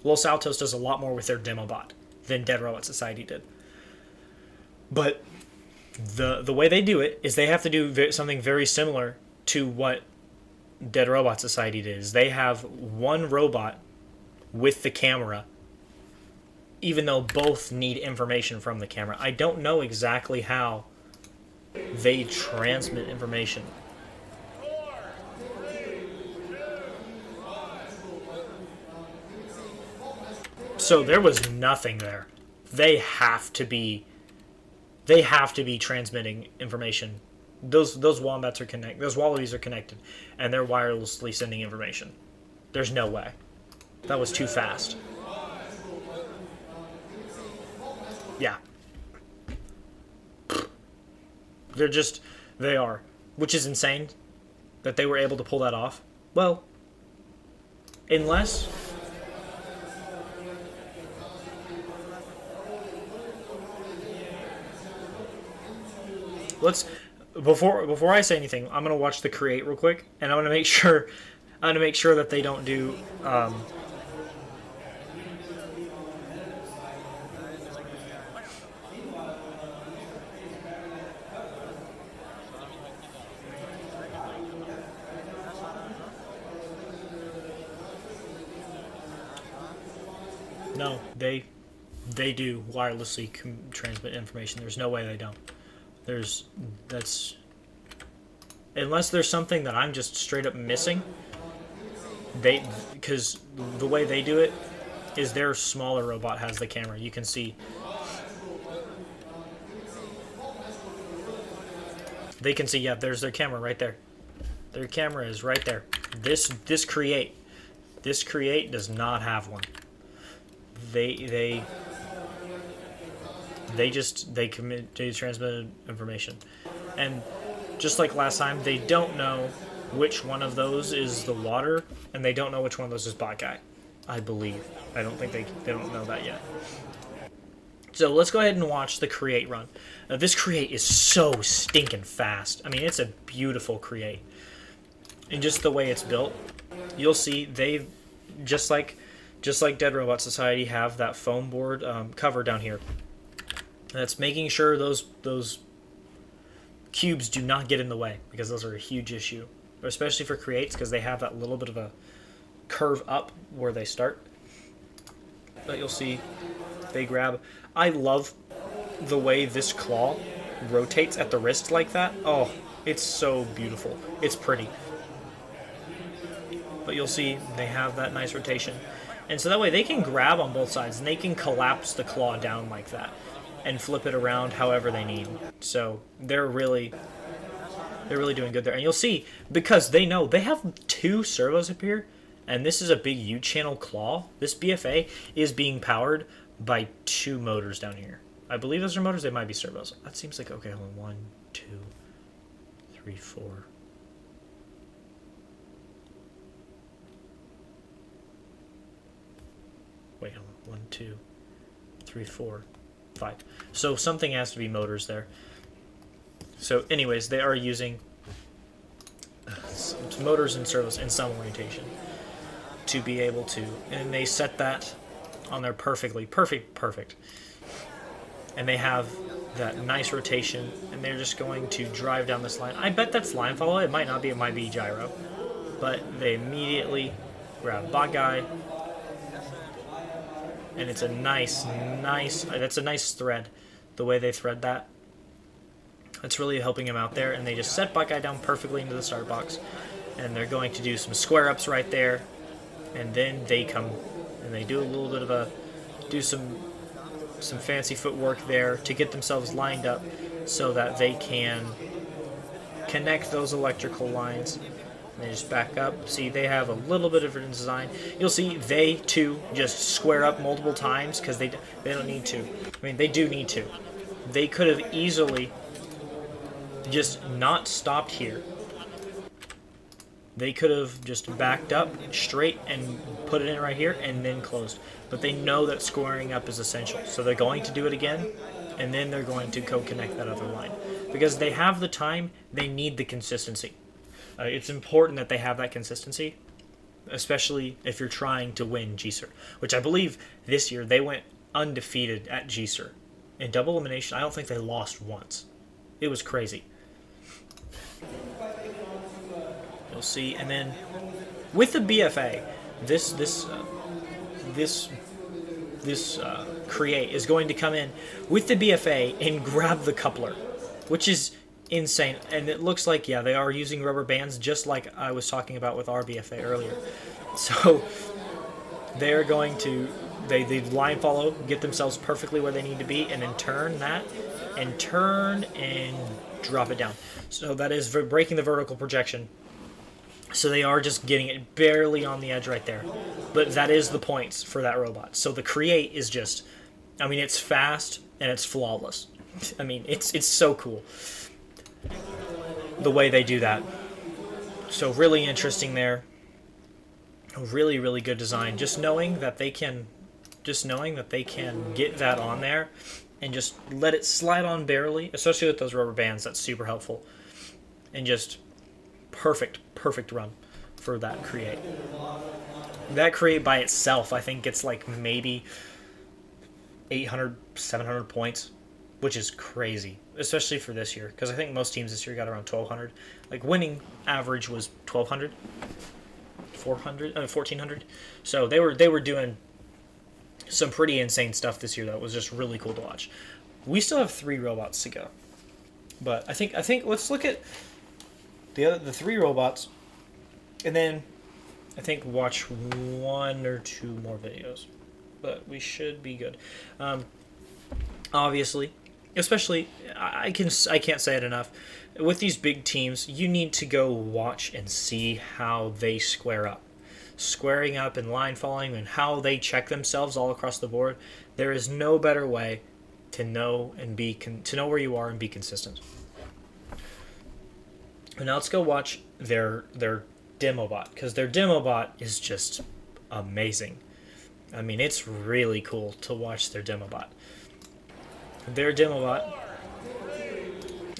Los Altos does a lot more with their demo bot than Dead Robot Society did. But the way they do it is they have to do something very similar to what Dead Robot Society did. Is they have one robot with the camera, even though both need information from the camera. I don't know exactly how they transmit information. So there was nothing there. They have to be transmitting information. Those wombats are connected. Those wallabies are connected, and they're wirelessly sending information. There's no way. That was too fast. Yeah. They are. Which is insane that they were able to pull that off. Well, unless... Before I say anything, I'm gonna watch the create real quick, and I'm gonna make sure that they don't do no, they do wirelessly transmit information. There's no way they don't. Unless there's something that I'm just straight up missing. Because the way they do it is their smaller robot has the camera. You can see. They can see, yeah, there's their camera right there. Their camera is right there. This create does not have one. They transmitted information, and just like last time, they don't know which one of those is the water, and they don't know which one of those is bot guy. I believe. I don't think they don't know that yet. So let's go ahead and watch the create run. This create is so stinking fast. I mean, it's a beautiful create, and just the way it's built, you'll see they just like Dead Robot Society have that foam board cover down here. That's making sure those cubes do not get in the way, because those are a huge issue, especially for creates, because they have that little bit of a curve up where they start. But you'll see they grab. I love the way this claw rotates at the wrist like that. Oh, it's so beautiful. It's pretty. but you'll see they have that nice rotation. And so that way they can grab on both sides, and they can collapse the claw down like that and flip it around however they need. So they're really doing good there. And you'll see, because they know they have 2 servos up here, and this is a big U-channel claw, this BFA is being powered by 2 motors down here. I believe those are motors, they might be servos. That seems like, okay, hold on, 1, 2, 3, 4. Wait, hold on, 1, 2, 3, 4, 5. So something has to be motors there. So anyways, they are using motors and servos in some orientation to be able to, and they set that on there perfectly, perfect. And they have that nice rotation, and they're just going to drive down this line. I bet that's line follow. It might not be, it might be gyro. But they immediately grab bot guy, and it's a nice, that's a nice thread, the way they thread that. It's really helping him out there, and they just set bot guy down perfectly into the start box, and they're going to do some square ups right there, and then they come and they do a little bit of some fancy footwork there to get themselves lined up so that they can connect those electrical lines. And they just back up. See, they have a little bit of a design. You'll see they too just square up multiple times because they don't need to. I mean, they do need to. They could have easily just not stopped here. They could have just backed up straight and put it in right here and then closed. But they know that squaring up is essential. So they're going to do it again, and then they're going to co-connect that other line. Because they have the time, they need the consistency. It's important that they have that consistency, especially if you're trying to win GSER, which I believe this year they went undefeated at GSER. In double elimination, I don't think they lost once. It was crazy. You'll see, and then with the BFA, this create is going to come in with the BFA and grab the coupler, which is insane. And it looks like, yeah, they are using rubber bands, just like I was talking about with our BFA earlier. So they're going to they line follow, get themselves perfectly where they need to be, and then turn that and turn and drop it down. So that is breaking the vertical projection. So they are just getting it barely on the edge right there. But that is the points for that robot. So the create is just, I mean, it's fast and it's flawless. I mean, it's so cool the way they do that. So really interesting there. Really, really good design. Just knowing that they can get that on there and just let it slide on barely, especially with those rubber bands, that's super helpful. And just perfect run for that create. That create by itself, I think it's like maybe 800, 700 points, which is crazy, especially for this year, because I think most teams this year got around 1,200. Like, winning average was 1,200, 1,400. So they were doing some pretty insane stuff this year that was just really cool to watch. We still have 3 robots to go, but I think let's look at the 3 robots, and then I think watch 1 or 2 more videos, but we should be good. Obviously, especially I can't say it enough. With these big teams, you need to go watch and see how they square up. Squaring up and line following and how they check themselves all across the board. There is no better way to know and to know where you are and be consistent. And now let's go watch their demo bot, because their demo bot is just amazing. I mean, it's really cool to watch their demo bot. Their demo bot,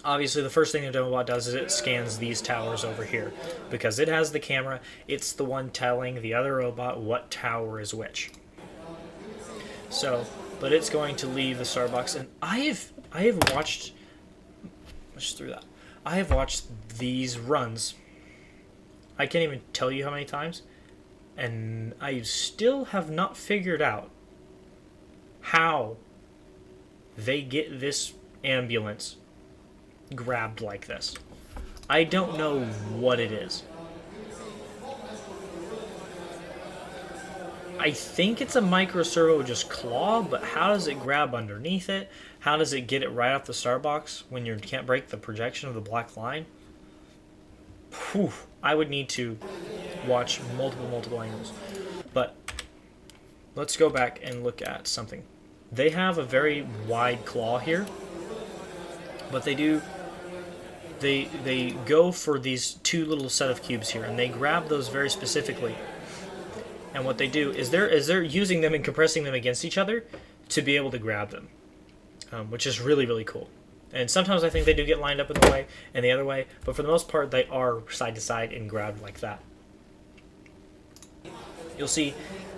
obviously the first thing their demo bot does is it scans these towers over here, because it has the camera. It's the one telling the other robot what tower is which. So, but it's going to leave the star box, and I have watched, let's just through that. I have watched these runs, I can't even tell you how many times, and I still have not figured out how they get this ambulance grabbed like this. I don't know what it is. I think it's a micro servo just claw, but how does it grab underneath it? How does it get it right off the start box when you can't break the projection of the black line? Whew, I would need to watch multiple angles. But let's go back and look at something. They have a very wide claw here, but they go for these two little set of cubes here, and they grab those very specifically. And what they do is they're using them and compressing them against each other to be able to grab them, which is really cool. And sometimes I think they do get lined up in the way and the other way, but for the most part they are side to side and grabbed like that. You'll see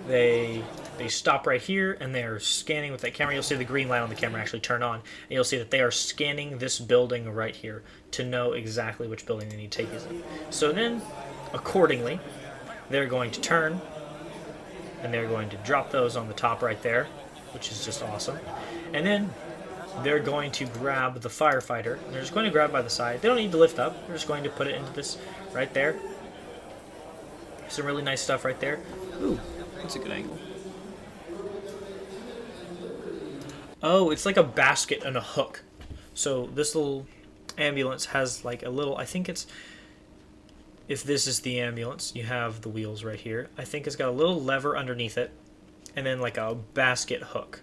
they stop right here and they're scanning with that camera. You'll see the green light on the camera actually turn on, and you'll see that they are scanning this building right here to know exactly which building they need to take these in. So then, accordingly, they're going to turn and they're going to drop those on the top right there, which is just awesome. And then they're going to grab the firefighter. They're just going to grab by the side. They don't need to lift up. They're just going to put it into this right there. Some really nice stuff right there. Ooh, that's a good angle. Oh, it's like a basket and a hook. So this little ambulance has like a little, I think it's, if this is the ambulance, you have the wheels right here. I think it's got a little lever underneath it, and then like a basket hook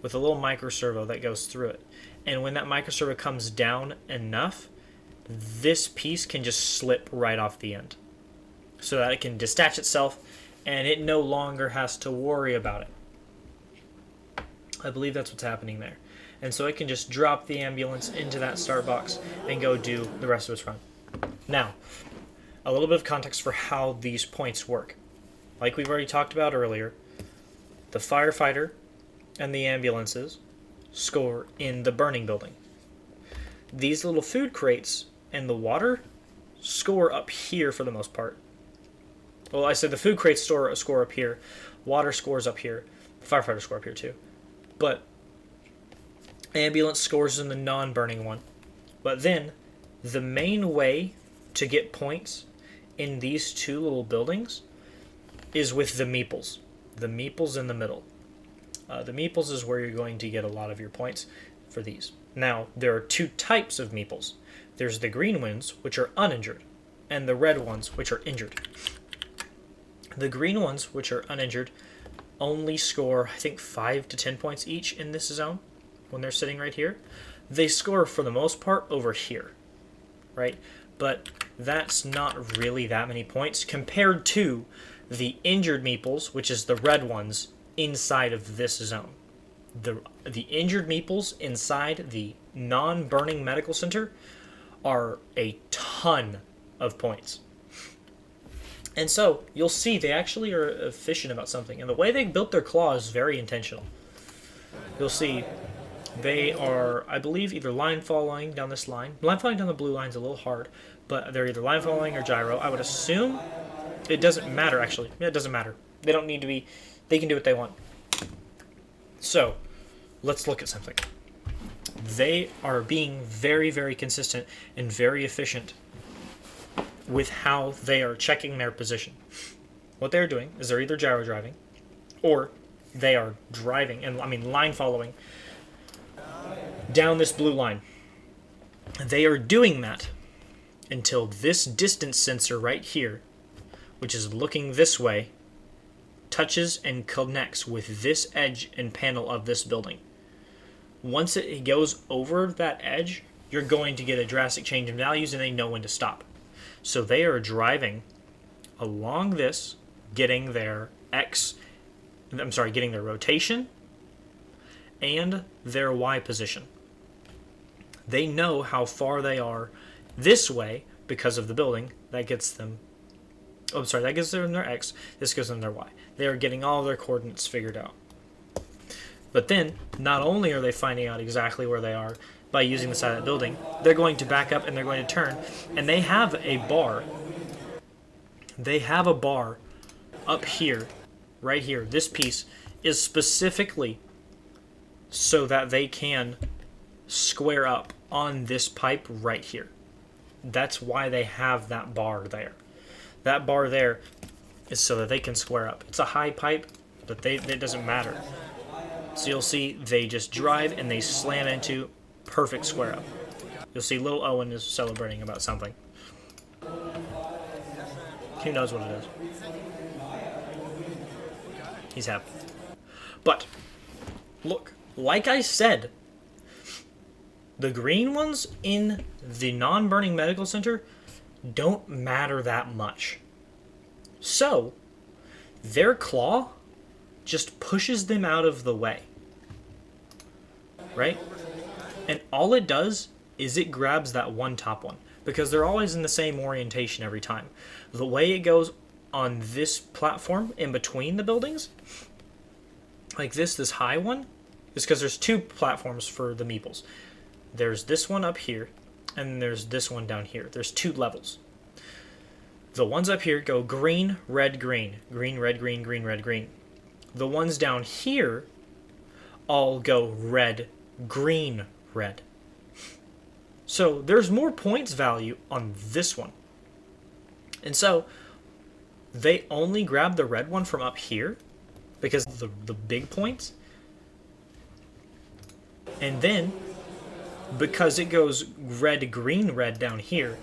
with a little micro servo that goes through it. And when that micro servo comes down enough, this piece can just slip right off the end, so that it can detach itself and it no longer has to worry about it. I believe that's what's happening there. And so it can just drop the ambulance into that start box and go do the rest of its run. Now, a little bit of context for how these points work. Like we've already talked about earlier, the firefighter and the ambulances score in the burning building. These little food crates and the water score up here for the most part. Well, I said the food crates score up here, water scores up here, firefighter score up here too. But ambulance scores in the non-burning one. But then the main way to get points in these two little buildings is with the meeples. The meeples in the middle. The meeples is where you're going to get a lot of your points for these. Now, there are two types of meeples. There's the green ones, which are uninjured, and the red ones, which are injured. The green ones, which are uninjured, only score, I think, 5 to 10 points each in this zone when they're sitting right here. They score, for the most part, over here, right? But that's not really that many points compared to the injured meeples, which is the red ones, inside of this zone. The injured meeples inside the non-burning medical center are a ton of points. And so you'll see they actually are efficient about something, and the way they built their claw is very intentional. You'll see they are, I believe, either line following down this line. Line following down the blue line is a little hard, but they're either line following or gyro. I would assume it doesn't matter, actually. Yeah, it doesn't matter. They don't need to be, they can do what they want. So, let's look at something. They are being very consistent and very efficient with how they are checking their position. What they're doing is they're either gyro driving or they are driving, and I mean line following, down this blue line. They are doing that until this distance sensor right here, which is looking this way, touches and connects with this edge and panel of this building. Once it goes over that edge, you're going to get a drastic change in values, and they know when to stop. So they are driving along this, getting their getting their rotation and their Y position. They know how far they are this way because of the building. That gets them, that gives them their X, this gives them their Y. They are getting all their coordinates figured out. But then, not only are they finding out exactly where they are by using the side of that building, they're going to back up and they're going to turn, and they have a bar. They have a bar up here, right here. This piece is specifically so that they can square up on this pipe right here. That's why they have that bar there. That bar there is so that they can square up. It's a high pipe, but it doesn't matter. So you'll see they just drive and they slam into perfect square up. You'll see little Owen is celebrating about something. Who knows what it is? He's happy. But, look, like I said, the green ones in the non-burning medical center don't matter that much. So, their claw just pushes them out of the way. Right? And all it does is it grabs that one top one. Because they're always in the same orientation every time. The way it goes on this platform in between the buildings, like this high one, is because there's two platforms for the meeples. There's this one up here, and there's this one down here. There's two levels. The ones up here go green, red, green. Green, red, green, green, red, green. The ones down here all go red, green, red. So there's more points value on this one. And so they only grab the red one from up here because of the big points. And then because it goes red, green, red down here,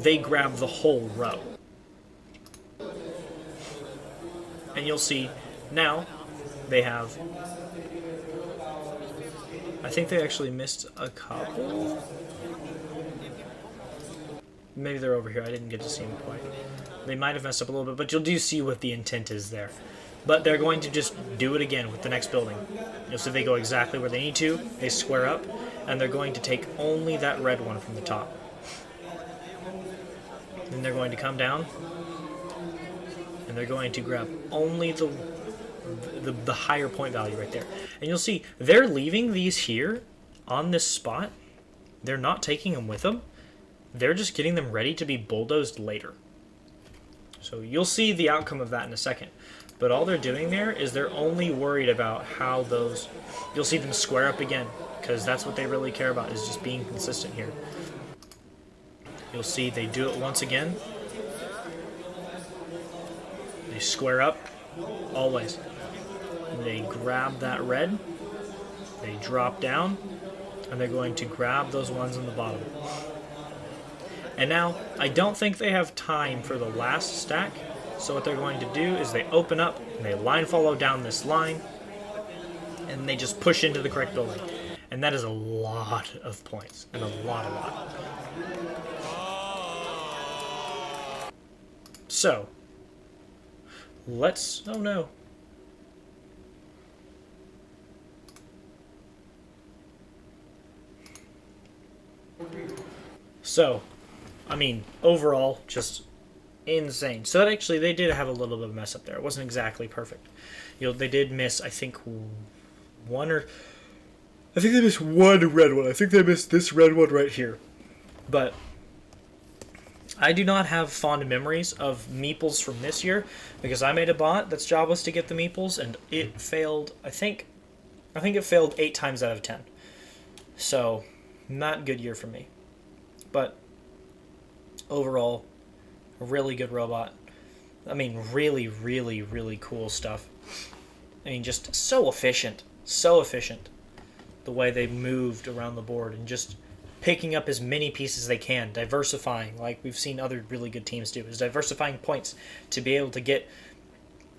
they grab the whole row. And you'll see now they have, I think they actually missed a couple. Maybe they're over here. I didn't get to see them quite. They might have messed up a little bit, but you'll do see what the intent is there. But they're going to just do it again with the next building. You'll see they go exactly where they need to. They square up, and they're going to take only that red one from the top. Then they're going to come down, and they're going to grab only the higher point value right there. And you'll see they're leaving these here on this spot. They're not taking them with them. They're just getting them ready to be bulldozed later. So you'll see the outcome of that in a second. But all they're doing there is they're only worried about how those... You'll see them square up again, because that's what they really care about, is just being consistent here. You'll see they do it once again. They square up, always. They grab that red, they drop down, and they're going to grab those ones on the bottom. And now, I don't think they have time for the last stack, so what they're going to do is they open up, and they line follow down this line, and they just push into the correct building. And that is a lot of points, and a lot. So, let's... Oh no. So, I mean, overall, just insane. So that actually, they did have a little bit of a mess up there. It wasn't exactly perfect. You know, they did miss, I think, one or... I think they missed one red one. I think they missed this red one right here. But I do not have fond memories of meeples from this year, because I made a bot that's job was to get the meeples, and it failed, I think it failed 8 times out of 10. So, not a good year for me. But overall, a really good robot. I mean, really, really, really cool stuff. I mean, just so efficient. So efficient. The way they moved around the board and just picking up as many pieces as they can. Diversifying, like we've seen other really good teams do, is diversifying points to be able to get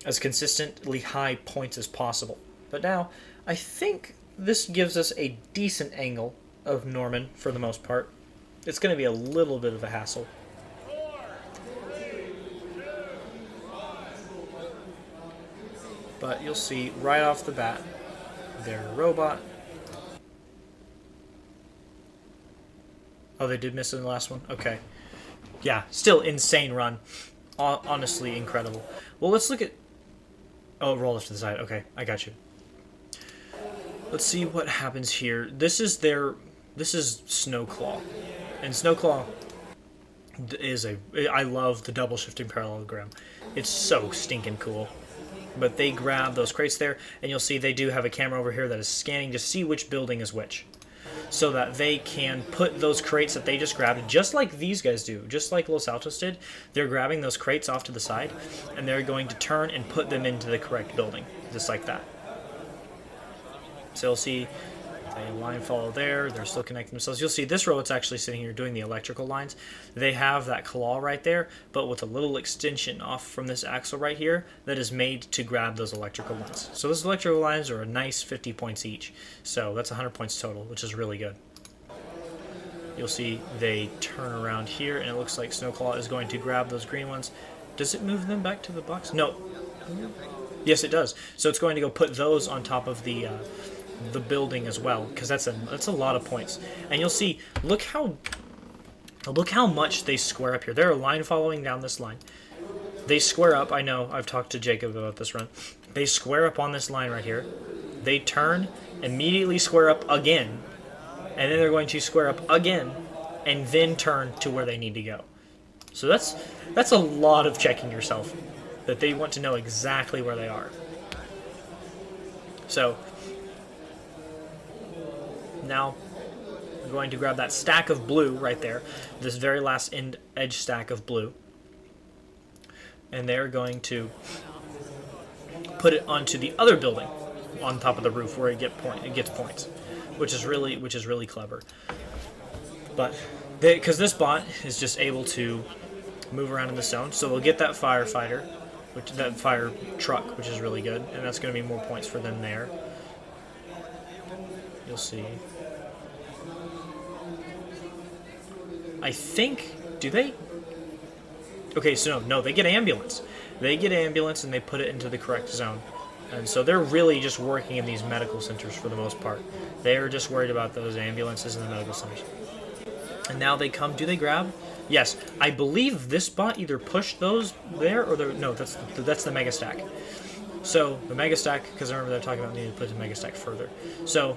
as consistently high points as possible. But now, I think this gives us a decent angle of Norman for the most part. It's going to be a little bit of a hassle. But you'll see right off the bat, their robot. Oh, they did miss in the last one? Okay. Yeah, still insane run. Honestly, incredible. Well, let's look at... Oh, roll off to the side. Okay, I got you. Let's see what happens here. This is Snowclaw. And Snowclaw is I love the double shifting parallelogram. It's so stinking cool. But they grab those crates there, and you'll see they do have a camera over here that is scanning to see which building is which. so that they can put those crates that they just grabbed, just like these guys do, just like Los Altos did. They're grabbing those crates off to the side, and they're going to turn and put them into the correct building, just like that. So you'll see a line follow there. They're still connecting themselves. You'll see this row, it's actually sitting here doing the electrical lines. They have that claw right there, but with a little extension off from this axle right here that is made to grab those electrical lines. So those electrical lines are a nice 50 points each. So that's 100 points total, which is really good. You'll see they turn around here, and it looks like Snowclaw is going to grab those green ones. Does it move them back to the box? No. Yes, it does. So it's going to go put those on top of the building as well, because that's a lot of points. And you'll see, look how much they square up here. They're a line following down this line. They square up. I know I've talked to Jacob about this run. They square up on this line right here. They turn, immediately square up again, and then they're going to square up again, and then turn to where they need to go. So that's a lot of checking yourself, that they want to know exactly where they are. So now we're going to grab that stack of blue right there, this very last edge stack of blue, and they're going to put it onto the other building on top of the roof where it gets points, which is really clever. But because this bot is just able to move around in the zone, so they'll get that firefighter, that fire truck, which is really good, and that's going to be more points for them there. You'll see. I think, do they? Okay, so no, they get ambulance. They get ambulance and they put it into the correct zone. And so they're really just working in these medical centers for the most part. They're just worried about those ambulances in the medical centers. And now they come, do they grab? Yes, I believe this bot either pushed those there or no, that's the mega stack. So the mega stack, because I remember they're talking about needing to put the mega stack further. So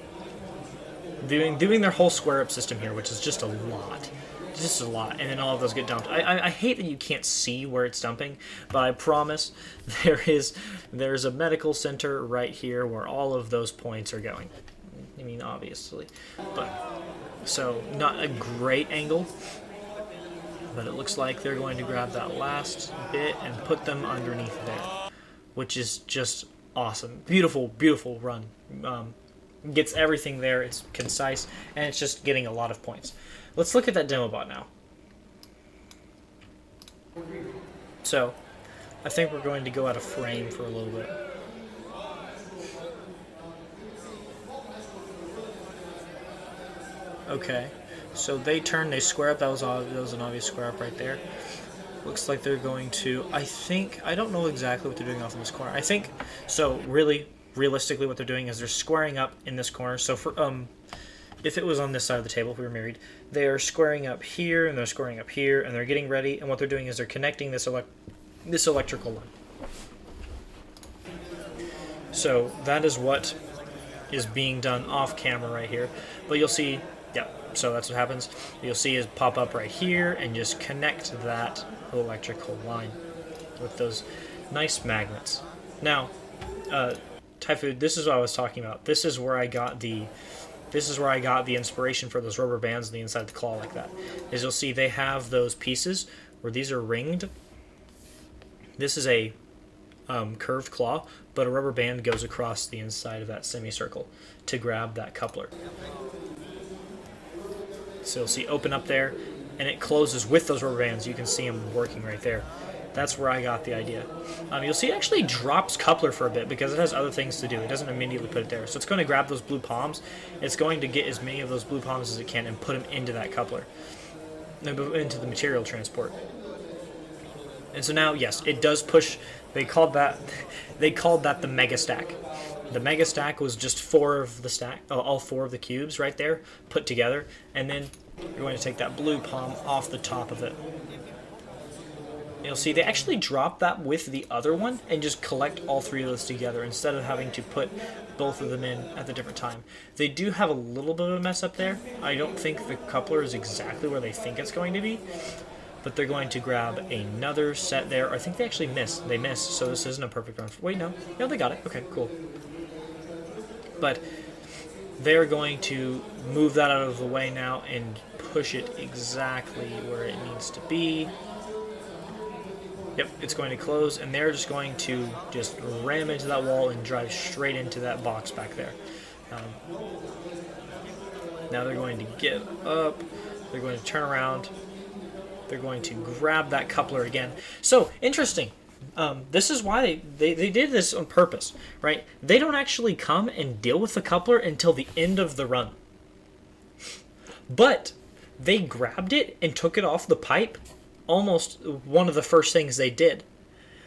doing their whole square up system here, which is just a lot. Just a lot, and then all of those get dumped. I hate that you can't see where it's dumping, but I promise there's a medical center right here where all of those points are going. I mean, obviously, but so not a great angle, but it looks like they're going to grab that last bit and put them underneath there, which is just awesome. Beautiful, beautiful run. Gets everything there. It's concise, and it's just getting a lot of points. Let's look at that demo bot now. So, I think we're going to go out of frame for a little bit. Okay, so they turn, they square up. That was an obvious square up right there. Looks like they're going to, I don't know exactly what they're doing off in this corner. I think, so really, realistically what they're doing is they're squaring up in this corner. So for, if it was on this side of the table, if we were married, they are squaring up here, and they're squaring up here, and they're getting ready, and what they're doing is they're connecting this electrical line. So that is what is being done off camera right here. But you'll see, yeah, so that's what happens. You'll see is pop up right here, and just connect that electrical line with those nice magnets. Now, Typhoon, this is what I was talking about. This is where I got the inspiration for those rubber bands on the inside of the claw like that. As you'll see, they have those pieces where these are ringed. This is a curved claw, but a rubber band goes across the inside of that semicircle to grab that coupler. So you'll see open up there, and it closes with those rubber bands. You can see them working right there. That's where I got the idea. You'll see it actually drops coupler for a bit because it has other things to do. It doesn't immediately put it there. So it's going to grab those blue palms. It's going to get as many of those blue palms as it can and put them into that coupler, into the material transport. And so now, yes, it does push. They called that the mega stack. The mega stack was just all four of the cubes right there put together, and then you're going to take that blue palm off the top of it. You'll see they actually drop that with the other one and just collect all three of those together instead of having to put both of them in at the different time. They do have a little bit of a mess up there. I don't think the coupler is exactly where they think it's going to be, but they're going to grab another set there. I think they actually missed. They missed, so this isn't a perfect run. Wait, no. No, they got it. Okay, cool. But they're going to move that out of the way now and push it exactly where it needs to be. Yep, it's going to close, and they're just going to just ram into that wall and drive straight into that box back there. Now they're going to get up, they're going to turn around, they're going to grab that coupler again. So, interesting. This is why they did this on purpose, right? They don't actually come and deal with the coupler until the end of the run. But they grabbed it and took it off the pipe almost one of the first things they did.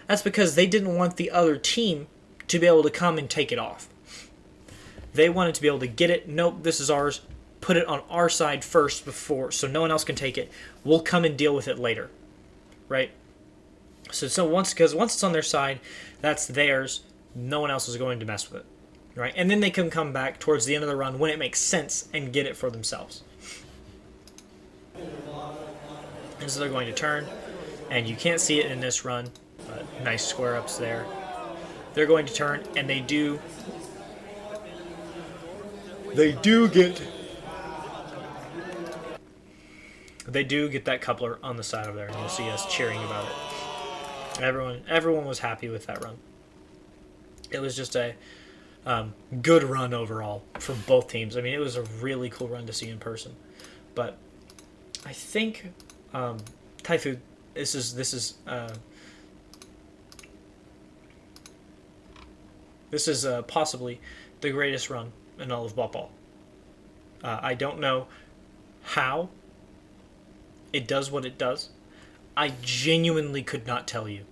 That's because they didn't want the other team to be able to come and take it off. They wanted to be able to get it. Nope, this is ours. Put it on our side first before, so no one else can take it. We'll come and deal with it later, right? So once it's on their side, that's theirs. No one else is going to mess with it, right? And then they can come back towards the end of the run when it makes sense and get it for themselves. And so they're going to turn, and you can't see it in this run, but nice square ups there. They're going to turn, and they do get that coupler on the side over there, and you'll see us cheering about it. Everyone was happy with that run. It was just a good run overall for both teams. I mean, it was a really cool run to see in person. But I think Taifu, this is possibly the greatest run in all of Botball. I don't know how it does what it does. I genuinely could not tell you.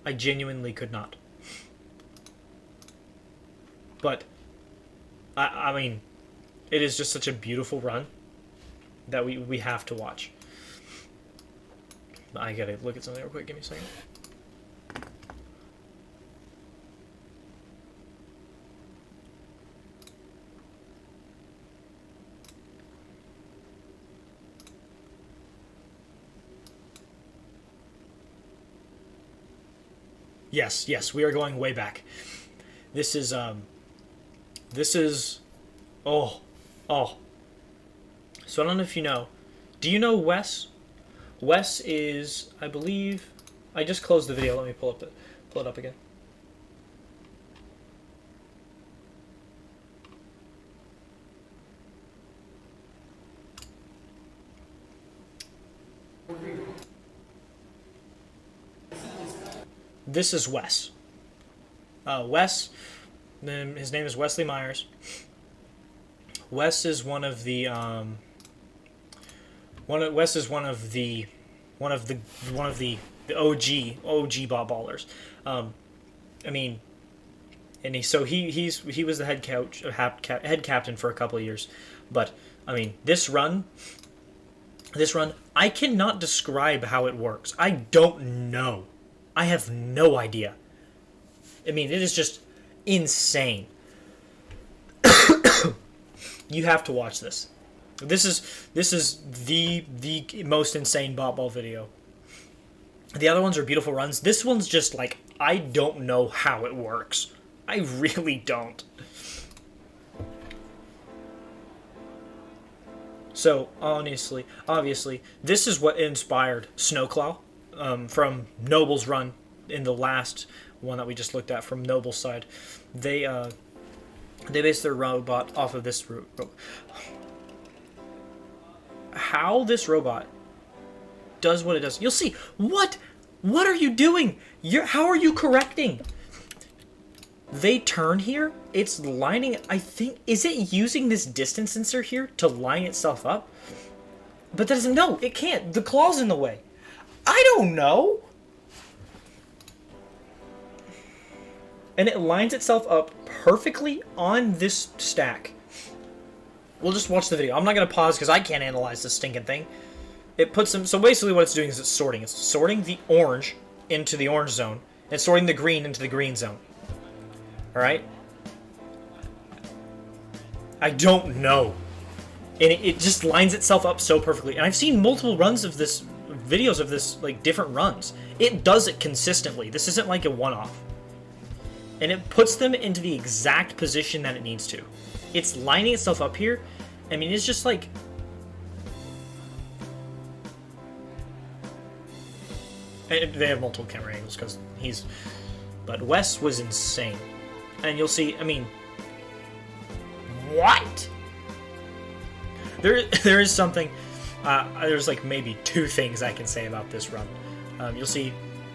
I genuinely could not. But, I mean, it is just such a beautiful run that we have to watch. I gotta look at something real quick. Give me a second. Yes, we are going way back. This is, oh. So I don't know if you know. Do you know Wes? Wes is, I believe, I just closed the video. Let me pull it up again. This is Wes. Wes, his name is Wesley Myers. Wes is one of the the OG botballers. I mean, and he was the head coach, head captain for a couple of years. But I mean, this run, I cannot describe how it works. I don't know. I have no idea. I mean, it is just insane. You have to watch this. This is the most insane Botball video. The other ones are beautiful runs. This one's just like, I don't know how it works. I really don't. So, obviously, this is what inspired Snowclaw from Noble's run in the last one that we just looked at from Noble's side. They based their robot off of this how this robot does what it does. You'll see. What are you doing? How are you correcting? They turn here. It's lining. I think, is it using this distance sensor here to line itself up? But that doesn't. No, it can't. The claw's in the way. I don't know. And it lines itself up perfectly on this stack. We'll just watch the video. I'm not going to pause because I can't analyze this stinking thing. It puts them... So basically what it's doing is it's sorting. It's sorting the orange into the orange zone. And sorting the green into the green zone. Alright? I don't know. And it just lines itself up so perfectly. And I've seen multiple runs of this... videos of this, like, different runs. It does it consistently. This isn't like a one-off. And it puts them into the exact position that it needs to. it's lining itself up here. I mean, it's just like... They have multiple camera angles because he's... But Wes was insane. And you'll see, I mean... What? There is something... there's like maybe 2 things I can say about this run. You'll see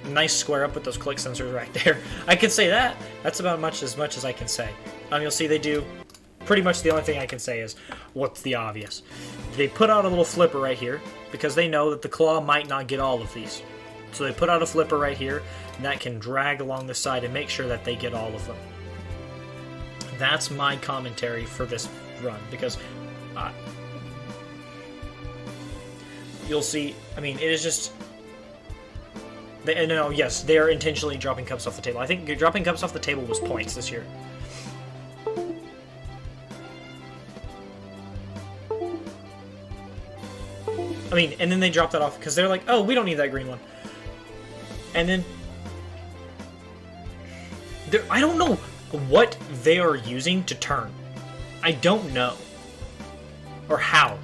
nice square up with those click sensors right there. I can say that. That's about as much as I can say. You'll see they do... Pretty much the only thing I can say is, what's the obvious? They put out a little flipper right here, because they know that the claw might not get all of these. So they put out a flipper right here, and that can drag along the side and make sure that they get all of them. That's my commentary for this run, because you'll see, I mean, it is just... No, yes, they are intentionally dropping cups off the table. I think dropping cups off the table was points this year. I mean, and then they drop that off because they're like, oh, we don't need that green one. And then... I don't know what they are using to turn. I don't know. Or how.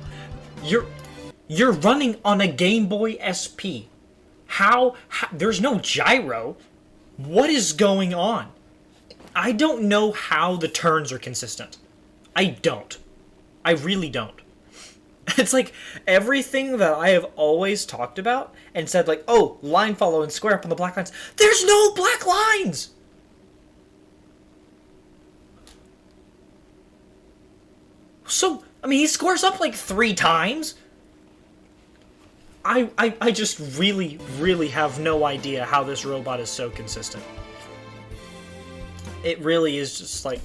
You're running on a Game Boy SP. How? There's no gyro. What is going on? I don't know how the turns are consistent. I don't. I really don't. It's like everything that I have always talked about and said, like, oh, line follow and square up on the black lines. There's no black lines! So, I mean, he squares up like 3 times. I just really, really have no idea how this robot is so consistent. It really is just like...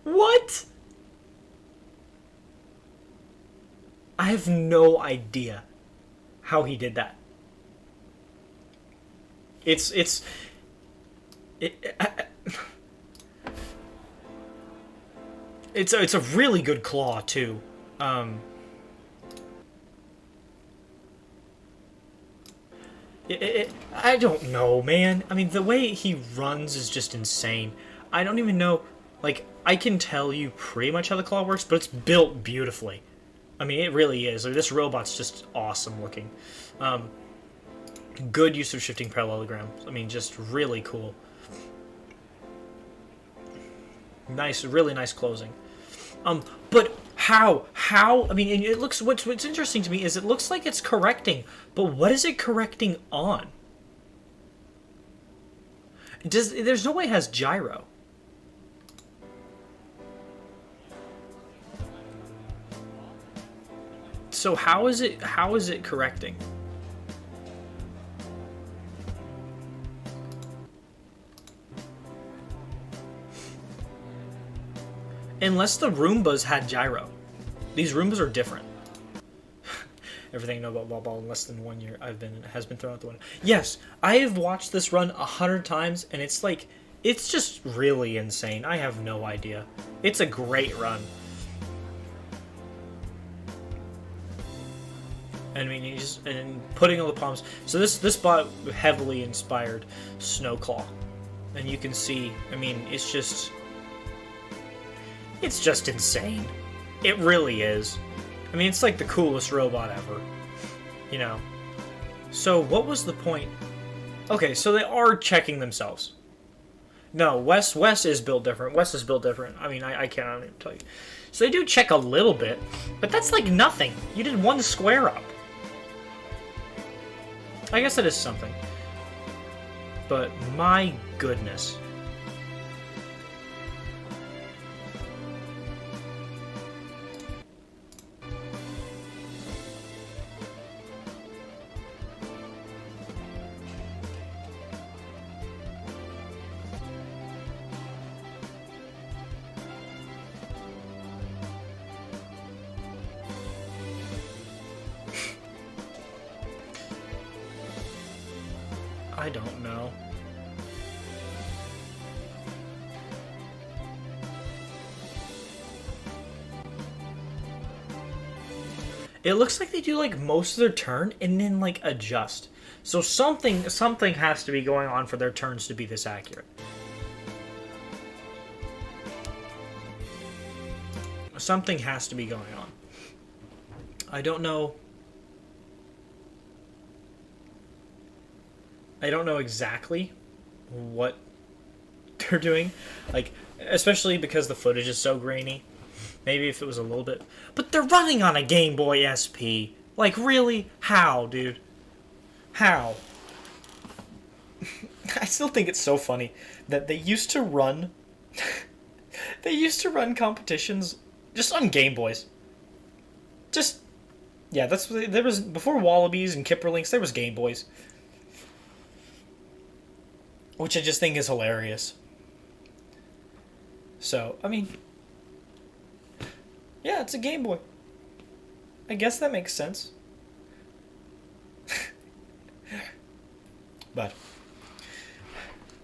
What? I have no idea how he did that. It's a really good claw too. I don't know, man. I mean, the way he runs is just insane. I don't even know, like, I can tell you pretty much how the claw works, but it's built beautifully. I mean, it really is. Like, this robot's just awesome looking. Good use of shifting parallelograms. I mean, just really cool. Nice, really nice closing. But how? I mean, it looks. What's interesting to me is it looks like it's correcting, but what is it correcting on? There's no way it has gyro. So how is it correcting? Unless the Roombas had gyro. These Roombas are different. Everything I know about Botball in less than 1 year has been thrown out the window. Yes, I have watched this run 100 times, and it's like, it's just really insane. I have no idea. It's a great run. I mean, and putting all the palms. So this bot heavily inspired Snowclaw, and you can see. I mean, it's just insane. It really is. I mean, it's like the coolest robot ever. You know. So what was the point? Okay, so they are checking themselves. No, Wes is built different. Wes is built different. I mean, I can't even tell you. So they do check a little bit, but that's like nothing. You did 1 square up. I guess that is something. But my goodness. I don't know. It looks like they do like most of their turn and then like adjust. So something has to be going on for their turns to be this accurate. Something has to be going on. I don't know exactly what they're doing, like, especially because the footage is so grainy. Maybe if it was a little bit, but they're running on a Game Boy SP. Like, really? How, dude? How? I still think it's so funny that they used to run competitions just on Game Boys. Just, yeah, there was, before Wallabies and Kipperlinks, there was Game Boys. Which I just think is hilarious. So, I mean, yeah, it's a Game Boy. I guess that makes sense. But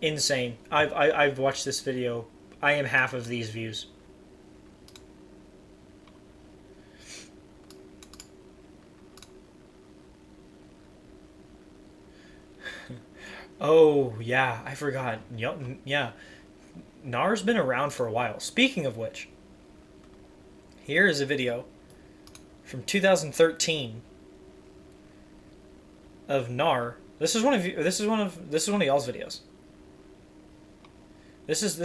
insane. I've watched this video. I am half of these views. Oh, yeah, I forgot. Yeah. Gnar's been around for a while. Speaking of which, here is a video from 2013 of Gnar. This is one of y'all's videos. This is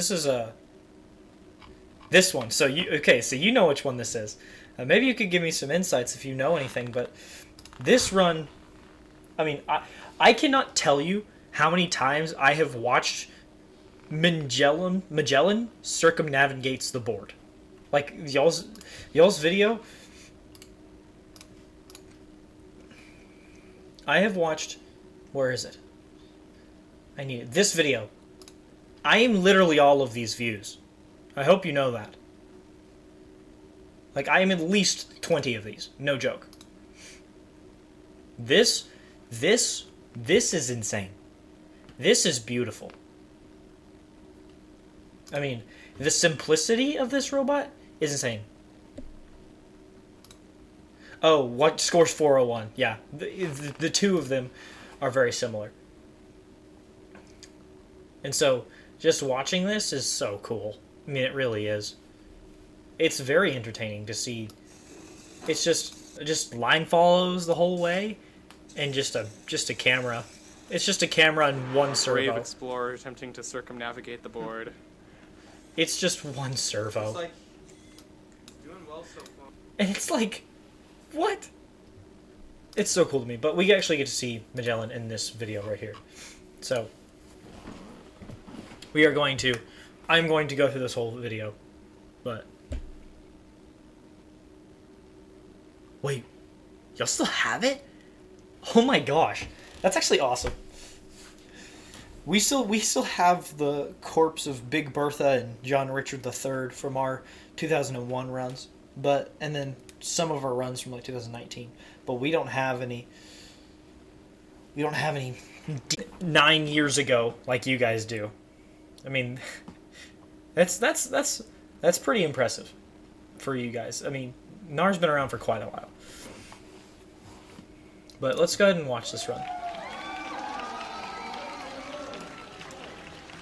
this one. So you know which one this is. Maybe you could give me some insights if you know anything, but this run, I mean, I cannot tell you how many times I have watched Magellan circumnavigates the board. Like, y'all's video, I have watched, where is it? I need it. This video. I am literally all of these views. I hope you know that. Like, I am at least 20 of these. No joke. This is insane. This is beautiful. I mean, the simplicity of this robot is insane. Oh, what scores 401? Yeah, the two of them are very similar. And so, just watching this is so cool. I mean, it really is. It's very entertaining to see. It's just line follows the whole way, and just a camera. It's just a camera and one servo. Brave explorer attempting to circumnavigate the board. It's just one servo. It's like doing well so far. And it's like, what? It's so cool to me. But we actually get to see Magellan in this video right here. So I'm going to go through this whole video, but wait, y'all still have it? Oh my gosh, that's actually awesome. We still have the corpse of Big Bertha and John Richard III from our 2001 runs, and then some of our runs from like 2019, but we don't have any 9 years ago like you guys do. I mean, that's pretty impressive for you guys. I mean, Gnar's been around for quite a while. But let's go ahead and watch this run.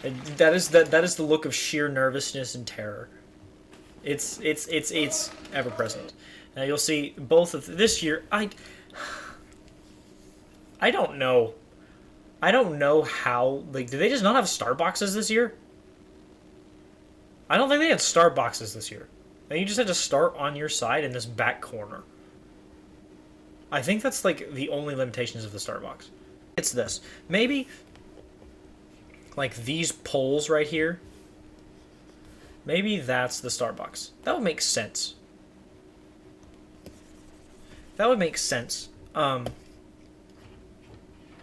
And that is the look of sheer nervousness and terror. It's ever present. Now you'll see both of this year. I don't know. I don't know how. Like, did they just not have start boxes this year? I don't think they had start boxes this year. And you just had to start on your side in this back corner. I think that's like the only limitations of the start box. It's this. Maybe like these poles right here. Maybe that's the start box. That would make sense. That would make sense.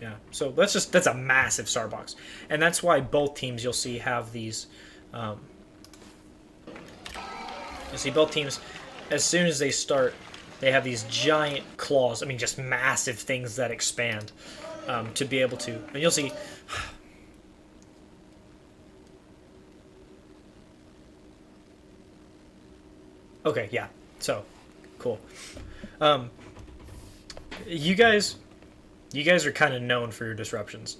Yeah, so that's a massive start box. And that's why both teams, you'll see, have these, you'll see both teams, as soon as they start, they have these giant claws, I mean, just massive things that expand, to be able to, and you'll see, okay, yeah, so, cool. You guys are kind of known for your disruptions.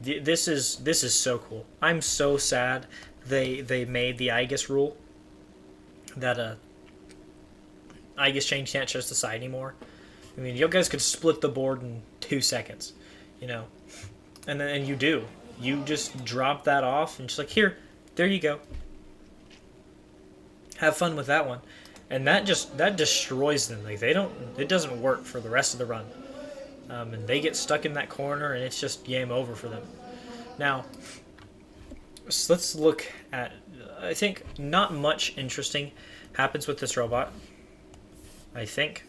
This is so cool. I'm so sad they made the Aegis rule that I guess change can't just decide anymore. I mean, you guys could split the board in 2 seconds, you know, and you do. You just drop that off and just like, here, there you go. Have fun with that one, and that destroys them. Like it doesn't work for the rest of the run, and they get stuck in that corner, and it's just game over for them. Now, so let's look at. I think not much interesting happens with this robot. I think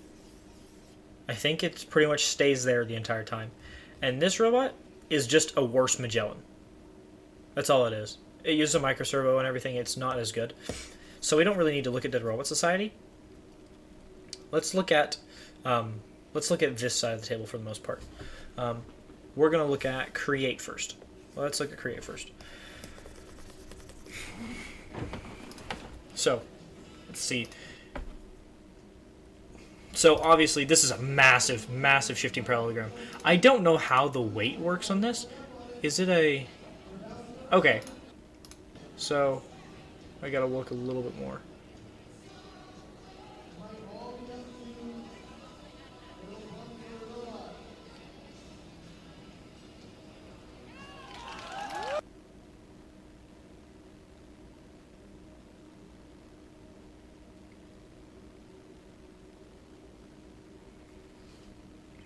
it pretty much stays there the entire time, and this robot is just a worse Magellan. That's all it is. It uses a micro servo and everything. It's not as good. So we don't really need to look at Dead Robot Society. Let's look at this side of the table for the most part. We're gonna look at Create first. Well, let's look at Create first. So, let's see. So obviously this is a massive, massive shifting parallelogram. I don't know how the weight works on this. Is it a... Okay. So... I gotta look a little bit more.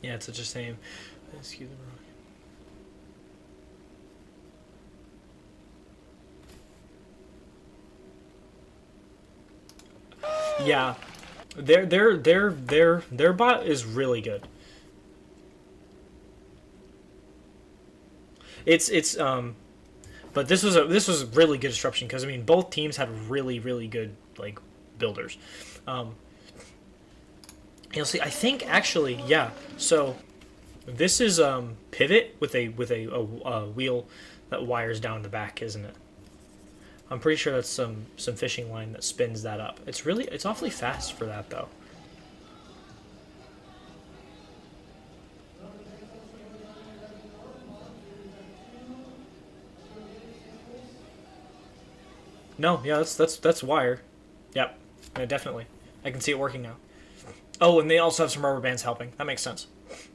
Yeah, it's such a shame. Excuse me. Yeah, their bot is really good. But this was really good disruption because I mean both teams had really good like builders. You'll see. I think actually, yeah. So this is pivot with a wheel that wires down the back, isn't it? I'm pretty sure that's some fishing line that spins that up. It's awfully fast for that though. No, yeah, that's wire. Yep, yeah, definitely. I can see it working now. Oh, and they also have some rubber bands helping. That makes sense.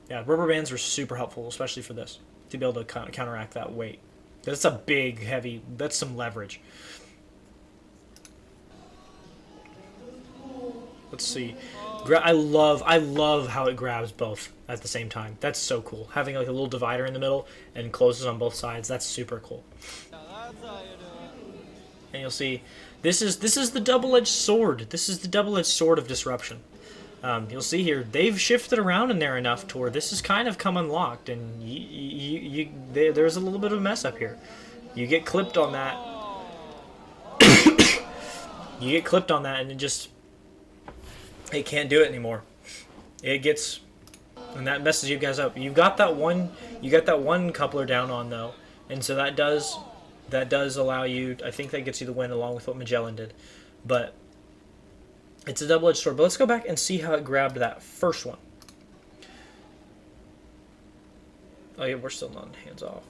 Yeah, rubber bands are super helpful, especially for this, to be able to counteract that weight. That's a big, heavy. That's some leverage. Let's see. I love how it grabs both at the same time. That's so cool. Having like a little divider in the middle and closes on both sides. That's super cool. And you'll see, this is the double-edged sword. This is the double-edged sword of disruption. You'll see here they've shifted around in there enough to where this has kind of come unlocked, and there's a little bit of a mess up here. You get clipped on that. You get clipped on that, and it can't do it anymore. It gets, and that messes you guys up. You got that one coupler down on though, and so that does allow you. I think that gets you the win along with what Magellan did, but it's a double-edged sword. But let's go back and see how it grabbed that first one. Oh yeah, we're still not hands off.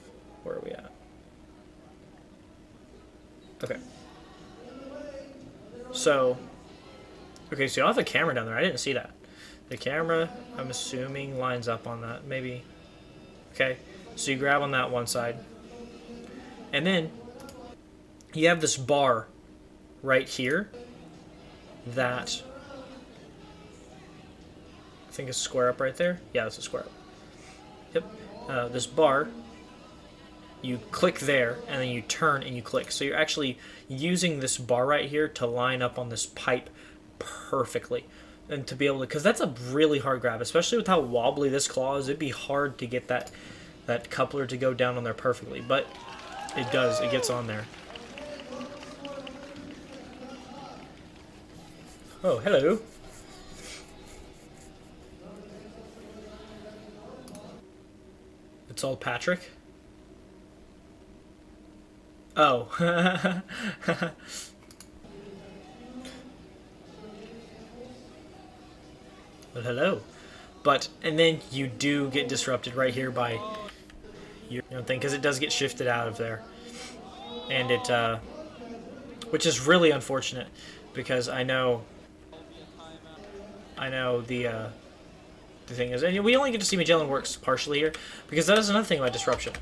Where are we at? Okay. So you have a camera down there. I didn't see that. The camera, I'm assuming, lines up on that. Maybe. Okay. So you grab on that one side. And then you have this bar right here that I think is square up right there. Yeah, that's a square up. Yep. This bar, you click there, and then you turn and you click. So you're actually using this bar right here to line up on this pipe perfectly. And to be able to, because that's a really hard grab, especially with how wobbly this claw is. It'd be hard to get that coupler to go down on there perfectly, but it does. It gets on there. Oh, hello. It's all Patrick. Oh. Well, hello. But, and then you do get disrupted right here by your thing, because it does get shifted out of there. And it, which is really unfortunate, because I know I know the thing is, and we only get to see Magellan works partially here, because that is another thing about disruption.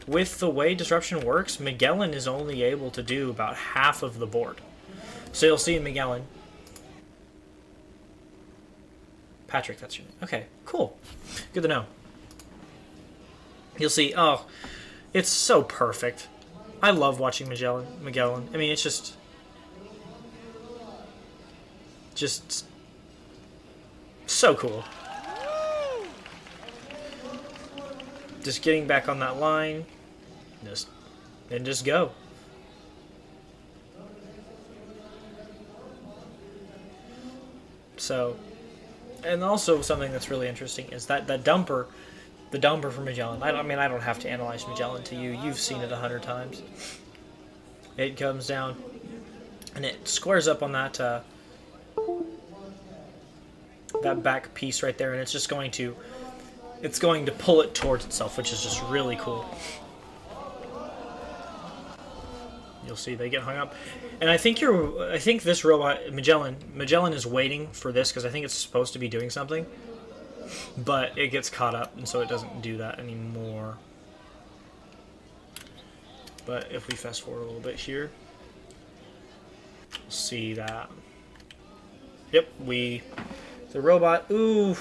With the way disruption works, Magellan is only able to do about half of the board. So you'll see Magellan. Patrick, that's your name. Okay, cool. Good to know. You'll see, oh, it's so perfect. I love watching Magellan. I mean, it's just so cool. Just getting back on that line, just go. So, and also something that's really interesting is that the dumper for Magellan. I mean, I don't have to analyze Magellan to you. You've seen it 100 times. It comes down and it squares up on that that back piece right there, and it's just going to pull it towards itself, which is just really cool. You'll see they get hung up, and I think this robot Magellan is waiting for this because I think it's supposed to be doing something, but it gets caught up, and so it doesn't do that anymore. But if we fast forward a little bit here, we'll see that. Yep, the robot. Ooh,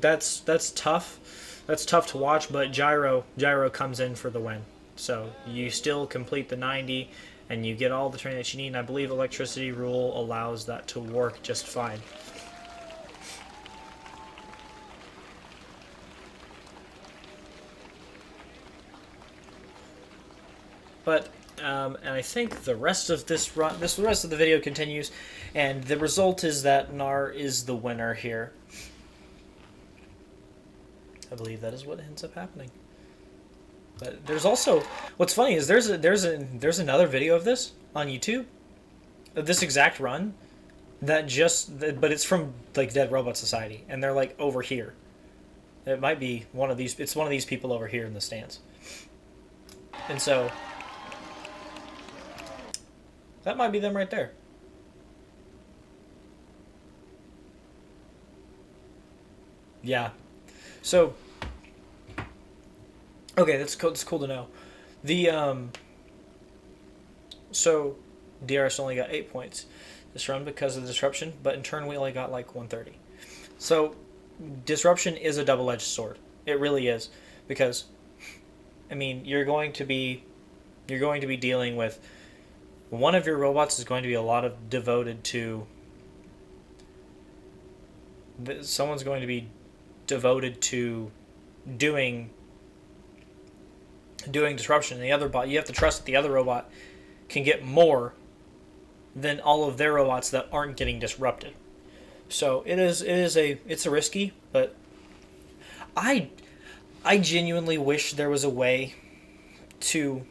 that's tough. That's tough to watch, but Gyro comes in for the win. So you still complete the 90, and you get all the training that you need. And I believe electricity rule allows that to work just fine. But and I think the rest of the rest of the video continues, and the result is that Nar is the winner here. I believe that is what ends up happening. But there's also, what's funny is there's another video of this on YouTube, of this exact run, but it's from like Dead Robot Society, and they're like over here. It might be one of these. It's one of these people over here in the stands, and so that might be them right there. Yeah. So, okay, that's cool. It's cool to know. So DRS only got 8 points this run because of the disruption, but in turn we only got like 130. So disruption is a double-edged sword. It really is, because I mean you're going to be dealing with one of your robots is going to be a lot of devoted to. Someone's going to be devoted to doing disruption, and the other bot, you have to trust that the other robot can get more than all of their robots that aren't getting disrupted. So it's a risky, but I genuinely wish there was a way to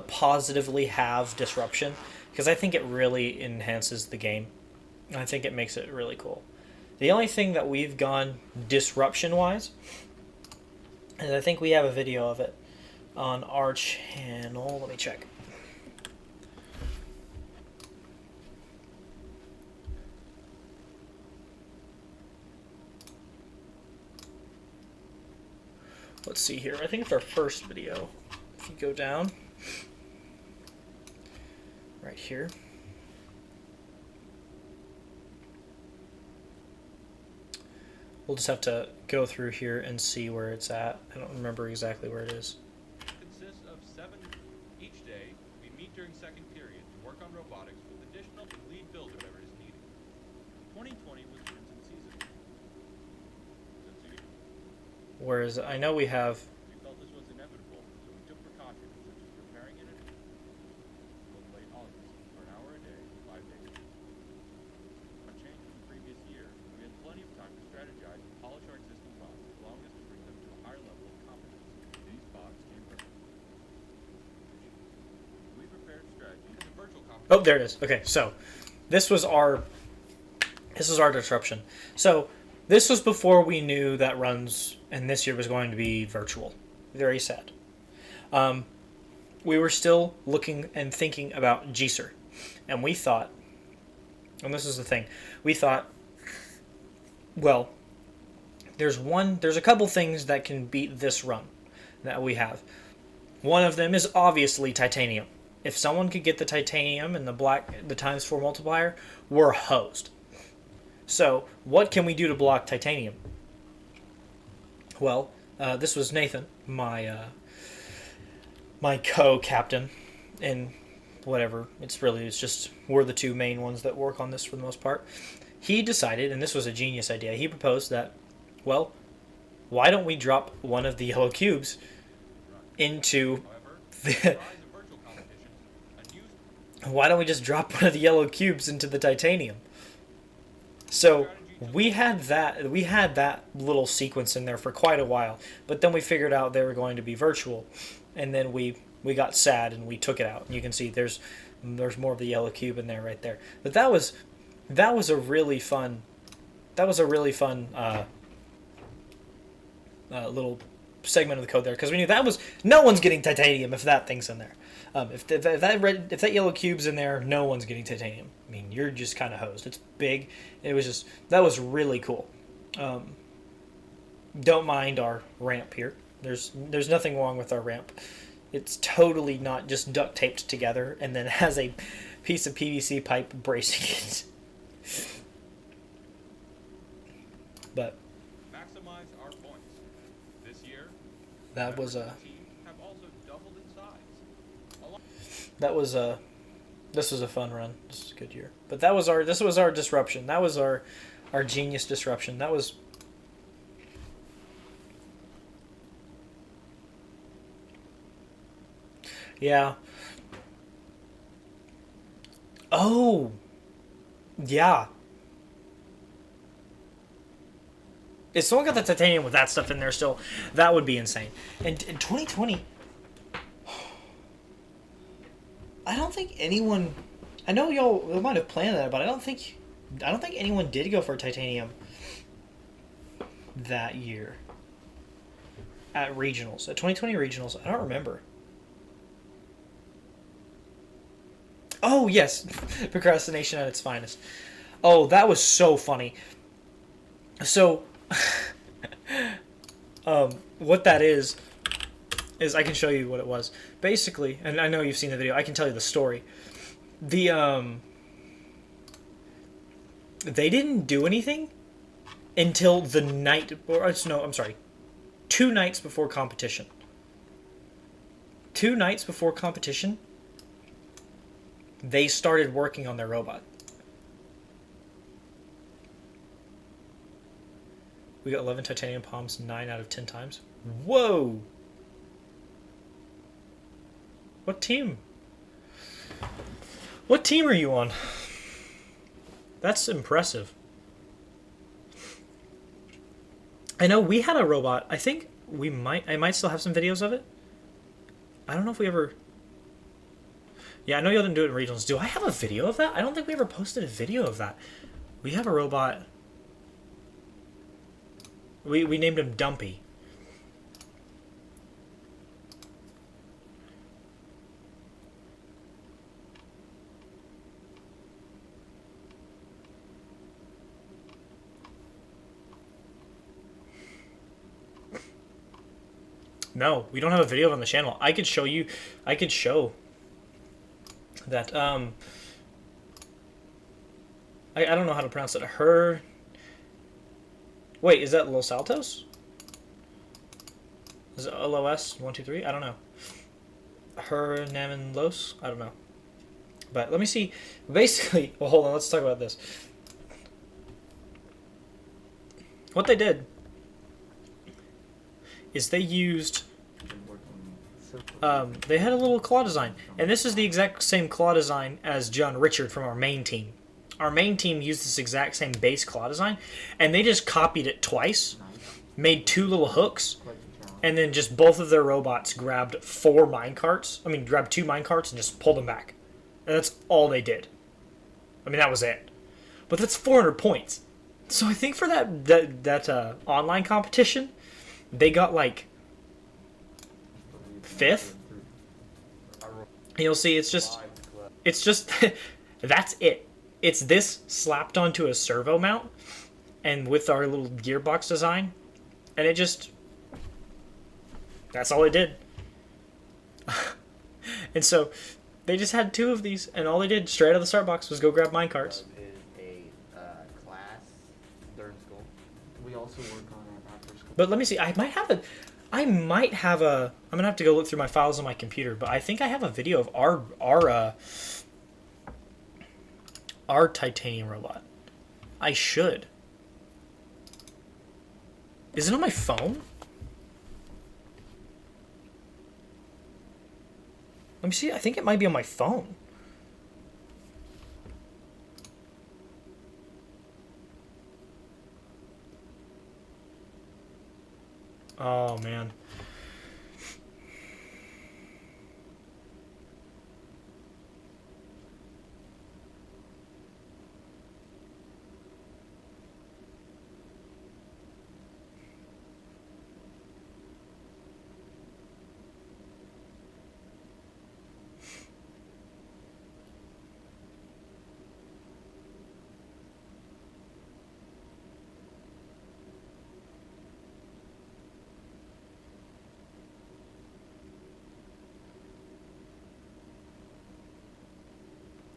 positively have disruption, because I think it really enhances the game. I think it makes it really cool. The only thing that we've gone disruption-wise, and I think we have a video of it on our channel. Let me check. Let's see here. I think it's our first video. If you go down, right here. We'll just have to go through here and see where it's at. I don't remember exactly where it is. Consists of 7 each day. We meet during second period to work on robotics with additional lead build whatever is needed. 2020 was Crimson season. Whereas I know we have. We felt this was inevitable, so we took precautions such as preparing it till late August for an hour a day, 5 days a week. Unchanged from the previous year, we had plenty of time to strategize and polish our existing bots, allowing us to bring them to a higher level of competence. These bots came from. We prepared strategies in the virtual competition. Oh, there it is. Okay, so this was our disruption. So this was before we knew that runs and this year was going to be virtual. Very sad. We were still looking and thinking about GSER, and we thought, and this is the thing, we thought Well, there's a couple things that can beat this run that we have. One of them is obviously titanium. If someone could get the titanium and the times 4 multiplier, we're hosed. So, what can we do to block titanium? Well, this was Nathan, my co-captain, and whatever. It's just we're the two main ones that work on this for the most part. He decided, and this was a genius idea. He proposed that, well, why don't we drop one of the yellow cubes into the why don't we just drop one of the yellow cubes into the titanium? So we had that little sequence in there for quite a while, but then we figured out they were going to be virtual, and then we got sad and we took it out. You can see there's more of the yellow cube in there right there. But that was a really fun little segment of the code there, because we knew that was no one's getting titanium if that thing's in there. If that yellow cube's in there, no one's getting titanium. I mean, you're just kind of hosed. It's big. That was really cool. Don't mind our ramp here. There's nothing wrong with our ramp. It's totally not just duct taped together and then has a piece of PVC pipe bracing it. But maximize our points. This year, that was a team have also doubled in size. this was a fun run. This was a good year. But this was our disruption. That was our genius disruption. That was yeah. Oh. Yeah. If someone got the titanium with that stuff in there still, that would be insane. And in 2020, I don't think anyone. I know y'all might have planned that, but I don't think anyone did go for titanium that year at regionals, at 2020 regionals. I don't remember. Oh yes, procrastination at its finest. Oh, that was so funny. So, what that is I can show you what it was. Basically, and I know you've seen the video, I can tell you the story. They didn't do anything until the night, no, I'm sorry, 2 nights before competition. 2 nights before competition, they started working on their robot. We got 11 titanium palms 9 out of 10 times. Whoa! What team? What team are you on? That's impressive. I know we had a robot. I think I might still have some videos of it. I don't know if we ever... Yeah, I know y'all didn't do it in regionals. Do I have a video of that? I don't think we ever posted a video of that. We have a robot... We named him Dumpy. No, we don't have a video on the channel. I could show you. I could show that. I don't know how to pronounce it. Her. Wait, is that Los Altos? Is it LOS 1 2 3? I don't know. Her Namen Los? I don't know. But let me see. Basically, well, hold on. Let's talk about this. What they did is they used. They had a little claw design, and this is the exact same claw design as John Richard from our main team. Our main team used this exact same base claw design, and they just copied it twice, made 2 little hooks, and then just both of their robots grabbed 4 minecarts. I mean, grabbed 2 minecarts and just pulled them back. And that's all they did. I mean, that was it. But that's 400 points. So I think for that online competition, they got like 5th. And you'll see it's just that's it. It's this slapped onto a servo mount, and with our little gearbox design, and it just, that's all it did. And so they just had two of these, and all they did straight out of the start box was go grab minecarts. Is a class during school. We also work on it after school. But let me see. I might have a. I'm gonna have to go look through my files on my computer, but I think I have a video of our titanium robot. I should. Is it on my phone? Let me see. I think it might be on my phone. Oh, man.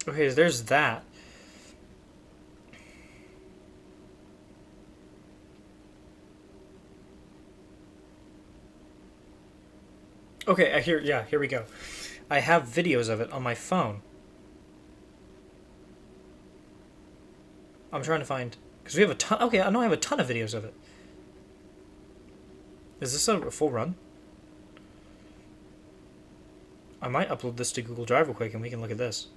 Okay, there's that. Okay, here we go. I have videos of it on my phone. I'm trying to find, because we have a ton. Okay, I know I have a ton of videos of it. Is this a full run? I might upload this to Google Drive real quick and we can look at this.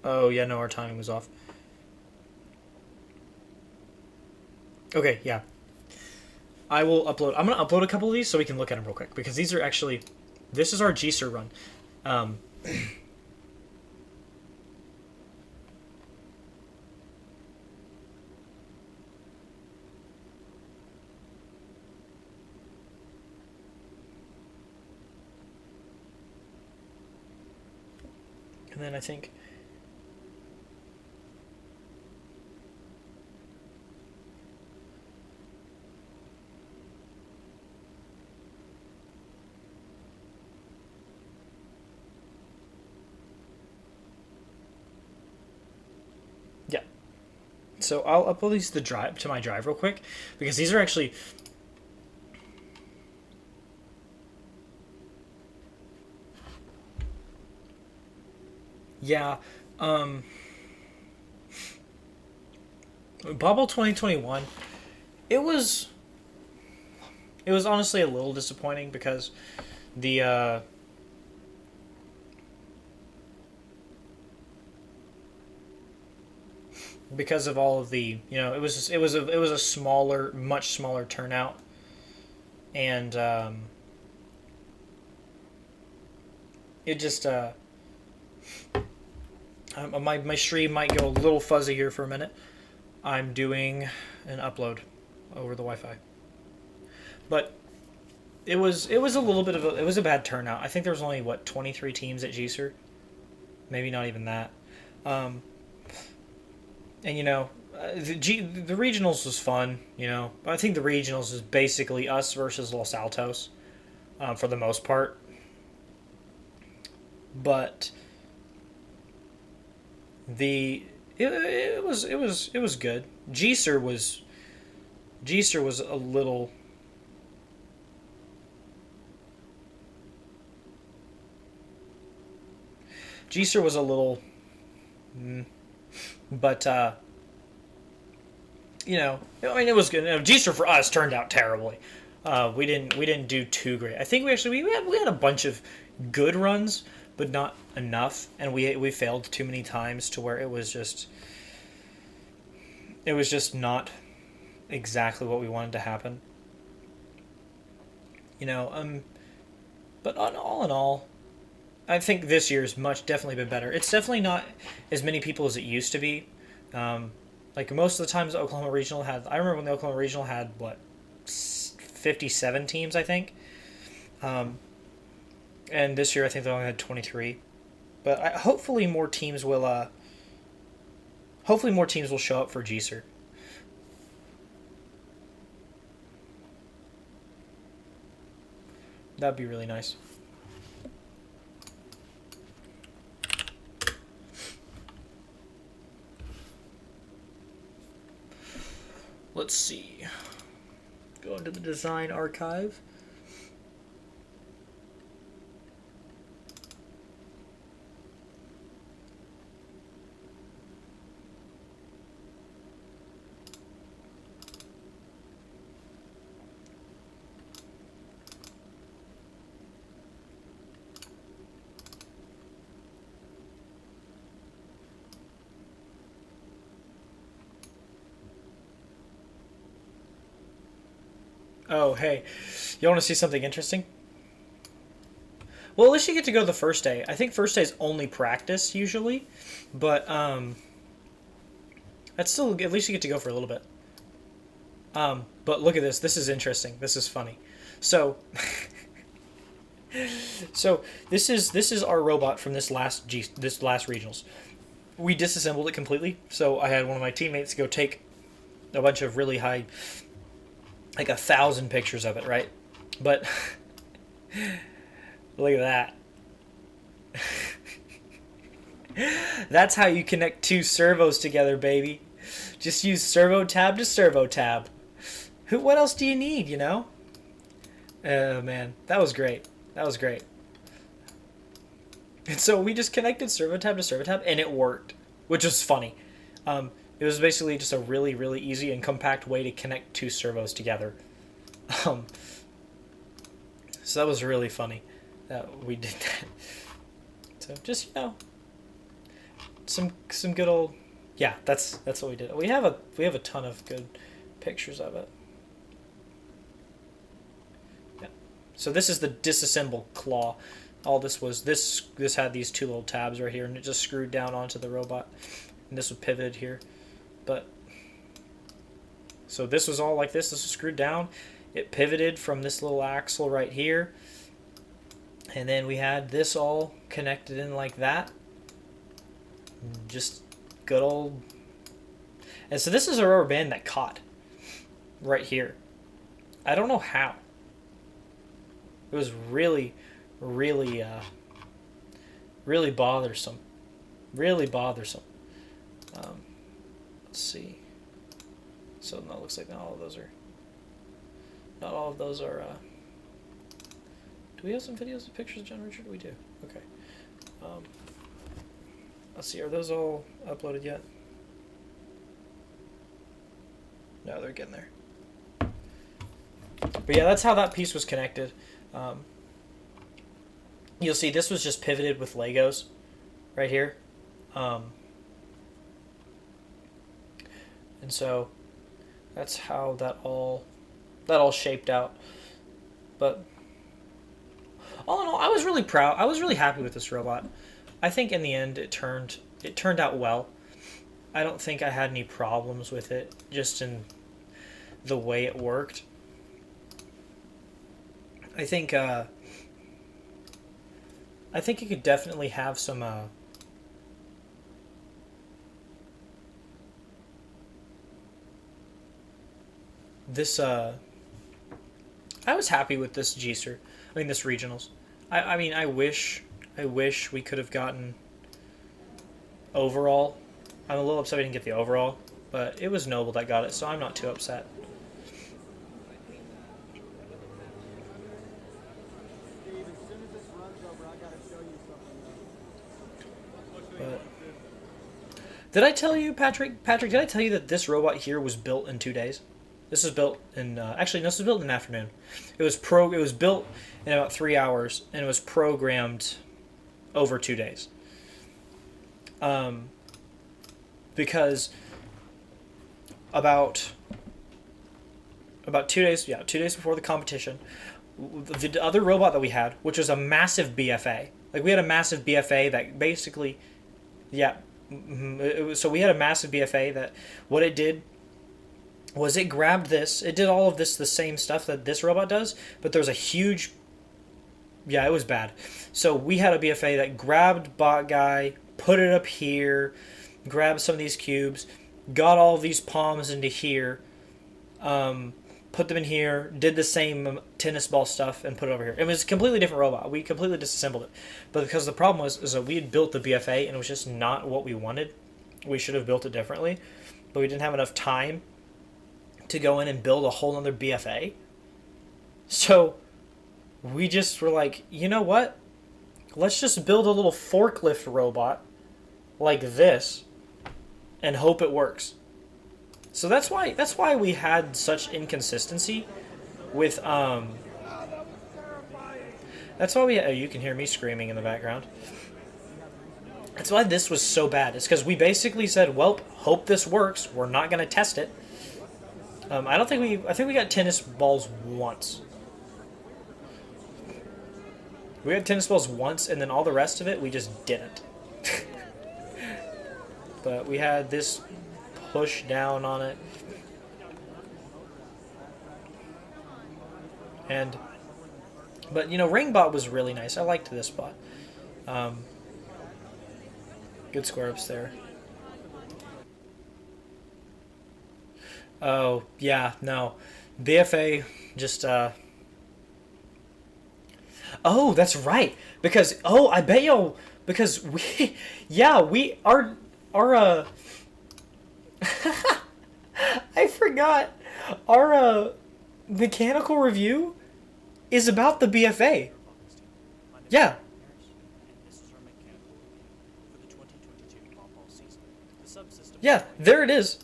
Oh, yeah, no, our timing was off. Okay, yeah. I will upload. I'm going to upload a couple of these so we can look at them real quick. Because these are actually... This is our G-Ser run. And then I think... Yeah. So I'll upload these to my drive real quick, because these are actually... Yeah, Botball 2021, it was honestly a little disappointing because the because of all of the, it was a smaller, much smaller turnout, and it just my stream might go a little fuzzy here for a minute. I'm doing an upload over the Wi-Fi, but it was a little bit of it was a bad turnout. I think there was only 23 teams at G-Ser, maybe not even that. And the regionals was fun. I think the regionals is basically us versus Los Altos, for the most part. But it was good. G-Ser was a little. G-Ser was a little, but I mean, it was good. G-Ser for us turned out terribly. We didn't do too great. I think we had a bunch of good runs, but not enough, and we failed too many times to where it was just not exactly what we wanted to happen. But all in all, I think this year's definitely been better. It's definitely not as many people as it used to be. Like most of the times, the Oklahoma Regional had. I remember when the Oklahoma Regional had 57 teams, I think. And this year, I think they only had 23. But hopefully more teams will show up for GSER. That'd be really nice. Let's see. Go into the design archive. Oh, hey. You want to see something interesting? Well, at least you get to go the first day. I think first day is only practice, usually. But, that's still, at least you get to go for a little bit. But look at this. This is interesting. This is funny. So, this is our robot from this last regionals. We disassembled it completely. So I had one of my teammates go take a bunch of really high, like 1,000 pictures of it, right? But look at that. That's how you connect two servos together, baby. Just use servo tab to servo tab. What else do you need, you know? Oh, man. That was great. That was great. And so we just connected servo tab to servo tab, and it worked, which was funny. It was basically just a really, really easy and compact way to connect two servos together. So that was really funny that we did that. So just, you know, some good old, yeah, that's what we did. We have a ton of good pictures of it. Yeah. So this is the disassembled claw. All this was this had these two little tabs right here, and it just screwed down onto the robot, and this was pivoted here. But so this was all like this. This was screwed down. It pivoted from this little axle right here, and then we had this all connected in like that. Just good old. And so this is a rubber band that caught right here. I don't know how. It was really, really, really bothersome. Really bothersome. Let's see. So no, it looks like not all of those are. Do we have some videos of pictures of John Richard? We do. Okay. Let's see. Are those all uploaded yet? No, they're getting there. But yeah, that's how that piece was connected. You'll see this was just pivoted with Legos right here. And so that's how that all shaped out. But all in all, I was really proud. I was really happy with this robot. I think in the end it turned out well. I don't think I had any problems with it, just in the way it worked. I think it could definitely have some I was happy with this GSER. I mean, this regionals. I mean, I wish we could have gotten overall. I'm a little upset we didn't get the overall, but it was Noble that got it, so I'm not too upset. But did I tell you, Patrick? Did I tell you that this robot here was built in 2 days? This was built in actually no, this was built in an afternoon. It was built in about 3 hours, and it was programmed over 2 days. Because about 2 days, 2 days before the competition, the other robot that we had, which was a massive BFA, like we had a massive BFA that basically, so we had a massive BFA that what it did was it grabbed this, it did all of this, the same stuff that this robot does, but there was a huge Yeah, it was bad. So we had a BFA that grabbed bot guy, put it up here, grabbed some of these cubes, got all of these palms into here, put them in here, did the same tennis ball stuff, and put it over here. It was a completely different robot. We completely disassembled it. But because the problem was is that we had built the BFA and it was just not what we wanted. We should have built it differently, but we didn't have enough time to go in and build a whole other BFA. So we just were like, you know what? Let's just build a little forklift robot like this and hope it works. So that's why we had such inconsistency with that's why we you can hear me screaming in the background. That's why this was so bad. It's because we basically said, well, hope this works. We're not going to test it. I think we got tennis balls once. We had tennis balls once, and then all the rest of it, we just didn't. But we had this push down on it. But, you know, Ringbot was really nice. I liked this bot. Good square ups there. Oh, yeah, no. BFA just, Oh, that's right. Because, oh, I bet y'all, because we, yeah, our, I forgot. Our, mechanical review is about the BFA. Yeah. Yeah, there it is.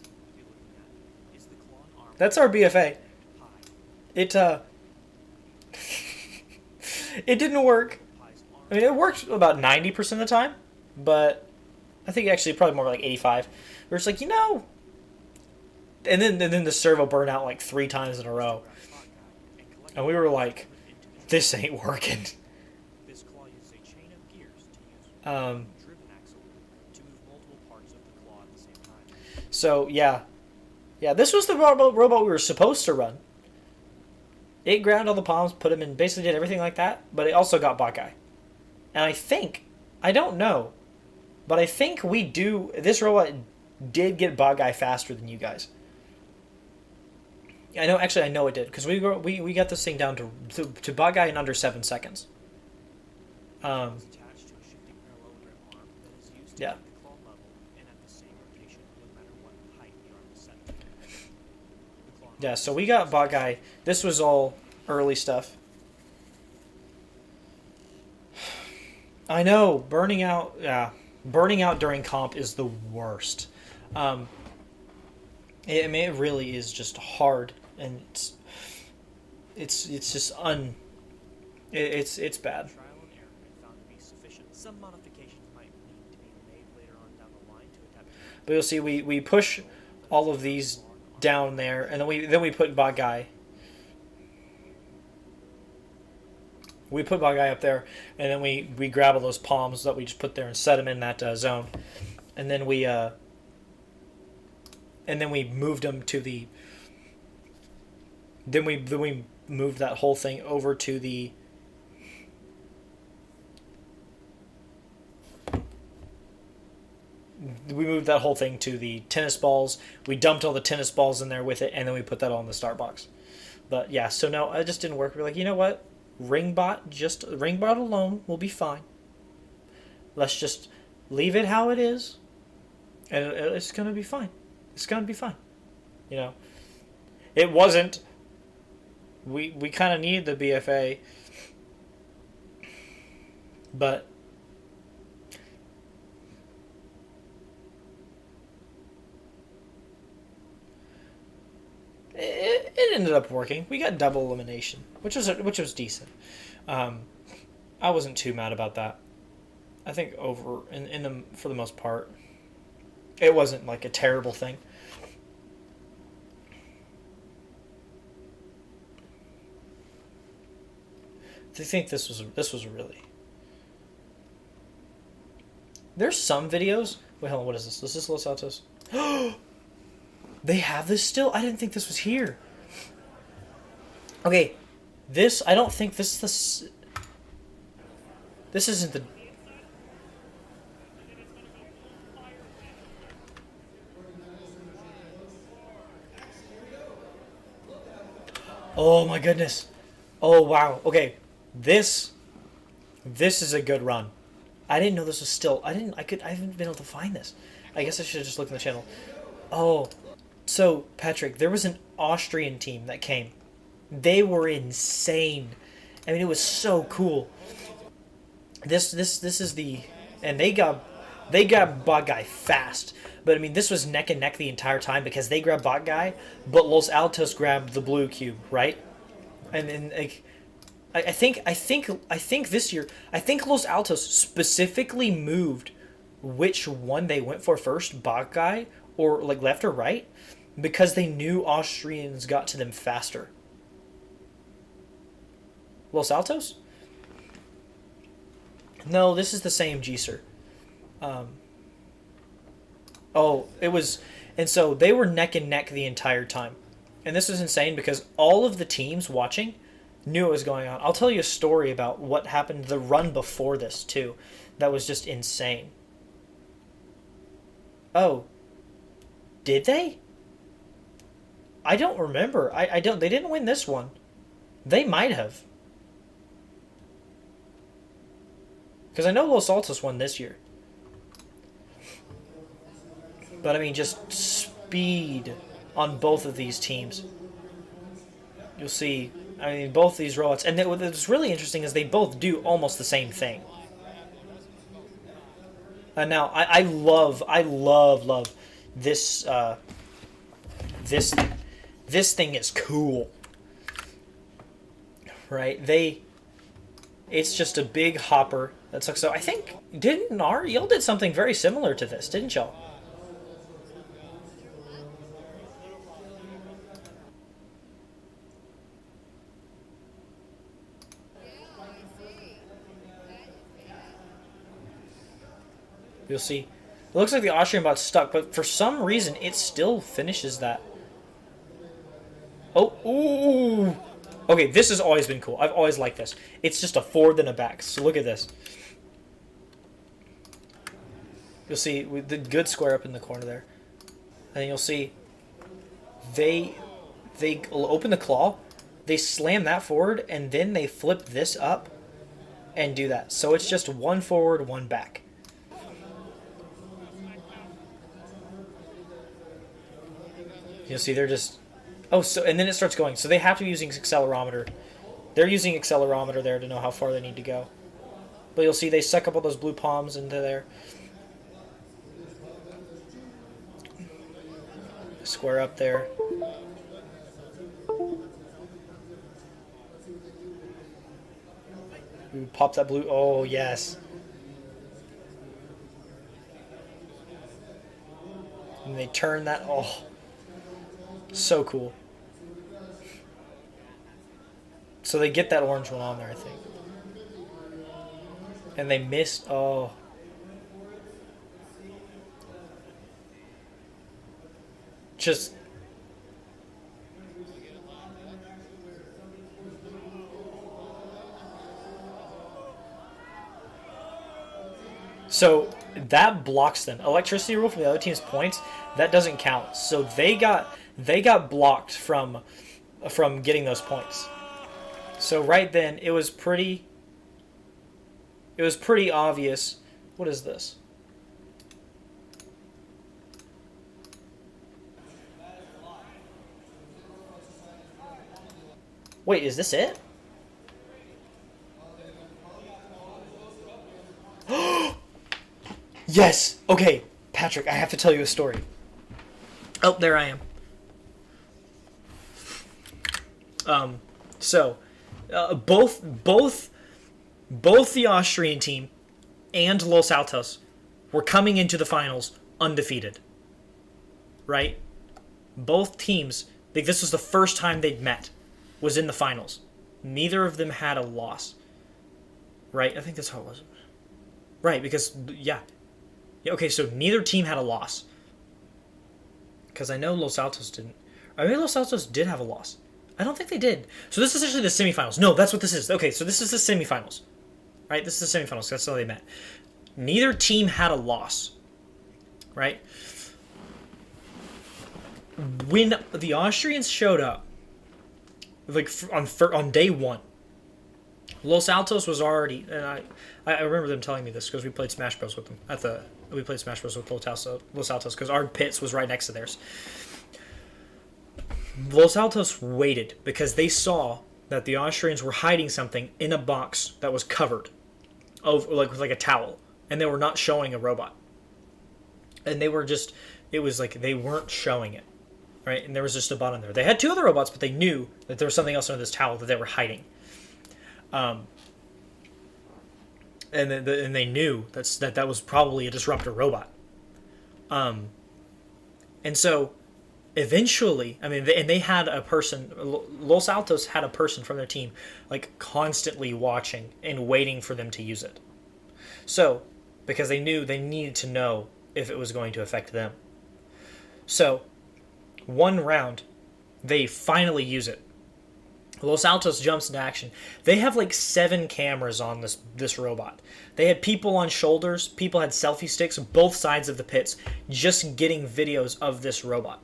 That's our BFA. It it didn't work. I mean, it worked about 90% of the time, but I think actually probably more like 85. We're just like, you know, and then the servo burned out like 3 times in a row, and we were like, this ain't working. So yeah, this was the robot we were supposed to run. It ground all the palms, put them in, basically did everything like that, but it also got bot guy. And I don't know, but I think this robot did get bot guy faster than you guys. I know it did, because we got this thing down to bot guy in under 7 seconds. Yeah. Yeah, so we got bot guy. This was all early stuff. I know, burning out during comp is the worst. I mean, it really is just hard, and it's just it's bad. But you'll see, we push all of these down there, and then we put bot guy. We put bot guy up there, and then we grab all those palms that we just put there and set them in that zone, and then we moved them to the. Then we moved that whole thing over to the. We moved that whole thing to the tennis balls. We dumped all the tennis balls in there with it, and then we put that all in the start box. But yeah, so no, it just didn't work. We're like, you know what? Ringbot alone will be fine. Let's just leave it how it is, and it's gonna be fine. It's gonna be fine. You know, it wasn't. We kind of needed the BFA, but. It ended up working. We got double elimination, which was decent. I wasn't too mad about that. I think for the most part, it wasn't like a terrible thing. I think this was really. There's some videos. Wait, hold on. What is this? Is this Los Altos? They have this still? I didn't think this was here. Okay, I don't think this is the... This isn't the... Oh my goodness. Oh wow. Okay. This is a good run. I didn't know this was still... I haven't been able to find this. I guess I should have just looked in the channel. Oh. So, Patrick, there was an Austrian team that came. They were insane. I mean, it was so cool. This is the... And they got Bot Guy fast. But, I mean, this was neck and neck the entire time because they grabbed Bot Guy, but Los Altos grabbed the blue cube, right? And then, like... I think this year, I think Los Altos specifically moved which one they went for first, Bot Guy, or, like, left or right, because they knew Austrians got to them faster. Los Altos? No, this is the same G-Sir. Oh, it was... And so they were neck and neck the entire time. And this was insane because all of the teams watching knew what was going on. I'll tell you a story about what happened the run before this, too. That was just insane. Oh. Did they? I don't remember. I don't... They didn't win this one. They might have. Because I know Los Altos won this year. But, I mean, just speed on both of these teams. You'll see, I mean, both these robots. And what's really interesting is they both do almost the same thing. And now, I love this, this thing is cool. Right? It's just a big hopper. That's like, so I think, y'all did something very similar to this, didn't y'all? You'll see. It looks like the Austrian bot's stuck, but for some reason, it still finishes that. Oh, ooh! Okay, this has always been cool. I've always liked this. It's just a forward and a back. So look at this. You'll see with the good square up in the corner there. And you'll see they open the claw, they slam that forward, and then they flip this up and do that. So it's just one forward, one back. You'll see they're just... Oh, so and then it starts going. So they have to be using accelerometer. They're using accelerometer there to know how far they need to go. But you'll see they suck up all those blue palms into there. Square up there. Ooh, pop that blue. Oh, yes. And they turn that. Oh. So cool. So they get that orange one on there, I think. And they missed. Oh. Just. So that blocks them. Electricity rule from the other team's points, that doesn't count. So they got blocked from getting those points. So right then it was pretty obvious. What is this? Wait, is this it? Yes! Okay, Patrick, I have to tell you a story. Oh, there I am. Both the Austrian team and Los Altos were coming into the finals undefeated. Right? Both teams, like this was the first time they'd met, was in the finals. Neither of them had a loss. Right? I think that's how it was. Right, because, yeah. Okay, so neither team had a loss. Because I know Los Altos didn't. I mean, Los Altos did have a loss. I don't think they did. So this is actually the semifinals. No, that's what this is. Okay, so this is the semifinals. right? This is the semifinals. That's how they met. Neither team had a loss, right? When the Austrians showed up, like on day one, Los Altos was already, and I remember them telling me this because we played Smash Bros with them we played Smash Bros with Los Altos because our pits was right next to theirs. Los Altos waited because they saw that the Austrians were hiding something in a box that was covered, with a towel, and they were not showing a robot. And they were just, it was like they weren't showing it, right? And there was just a bot in there. They had 2 other robots, but they knew that there was something else under this towel that they were hiding. And they knew that was probably a disruptor robot. And so eventually, I mean, they had a person. Los Altos had a person from their team, like, constantly watching and waiting for them to use it. So, because they knew they needed to know if it was going to affect them. So, one round, they finally use it. Los Altos jumps into action. They have like 7 cameras on this robot. They had people on shoulders. People had selfie sticks on both sides of the pits just getting videos of this robot.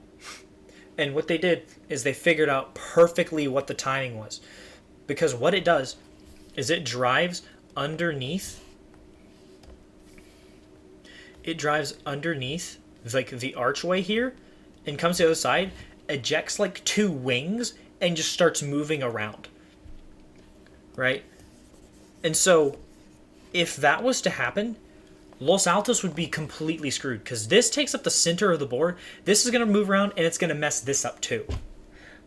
And what they did is they figured out perfectly what the timing was. Because what it does is it drives underneath. It drives underneath like the archway here and comes to the other side, ejects like 2 wings, and just starts moving around, right? And so, if that was to happen, Los Altos would be completely screwed, because this takes up the center of the board. This is going to move around, and it's going to mess this up too.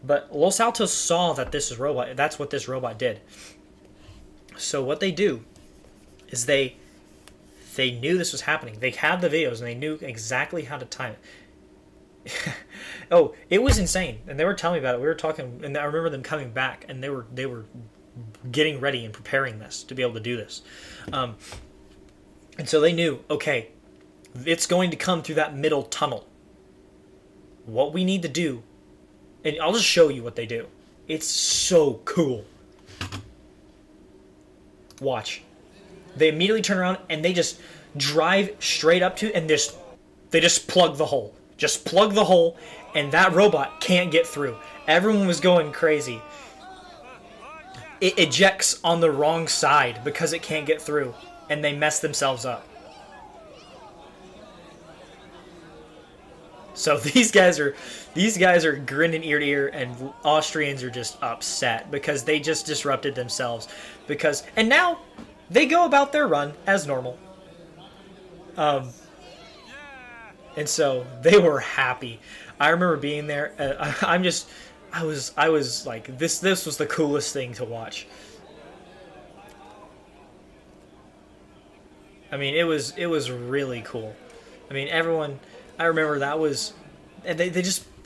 But Los Altos saw that that's what this robot did. So what they do is they knew this was happening. They had the videos, and they knew exactly how to time it. Oh, it was insane, and they were telling me about it. We were talking, and I remember them coming back, and they were getting ready and preparing this to be able to do this. And so they knew, okay, it's going to come through that middle tunnel. What we need to do, and I'll just show you what they do. It's so cool. Watch. They immediately turn around, and they just drive straight up to, and they just plug the hole. Just plug the hole, and that robot can't get through. Everyone was going crazy. It ejects on the wrong side because it can't get through, and they mess themselves up. So these guys are grinning ear to ear, and Austrians are just upset because they just disrupted themselves. And now they go about their run as normal. And so they were happy. I remember being there. I was like, this was the coolest thing to watch. I mean, it was really cool. I mean, everyone. I remember that was, and they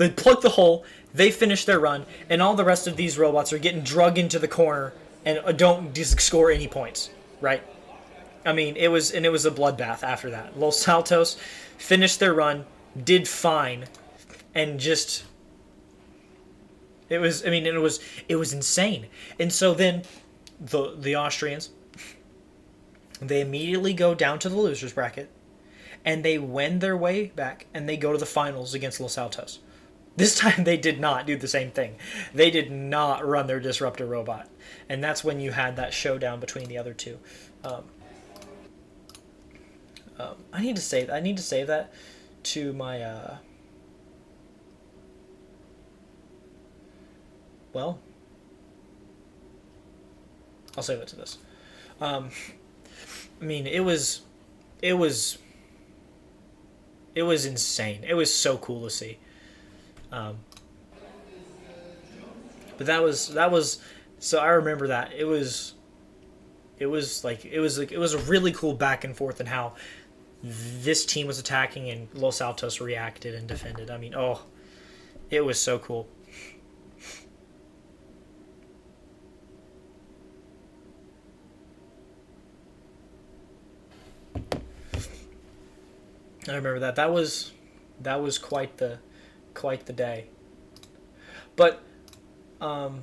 plugged the hole. They finished their run, and all the rest of these robots are getting drug into the corner and don't just score any points, right? I mean, it was a bloodbath after that. Los Saltos finished their run, did fine, and just it was insane. And so then the Austrians, they immediately go down to the losers bracket, and they wend their way back, and they go to the finals against Los Altos. This time they did not do the same thing. They did not run their disruptor robot, and that's when you had that showdown between the other two. I need to save that to my well, I'll save it to this. I mean, it was insane. It was so cool to see. But that was so I remember that it was a really cool back and forth, and how this team was attacking and Los Altos reacted and defended. I mean, it was so cool. I remember that. That was quite the day. But oh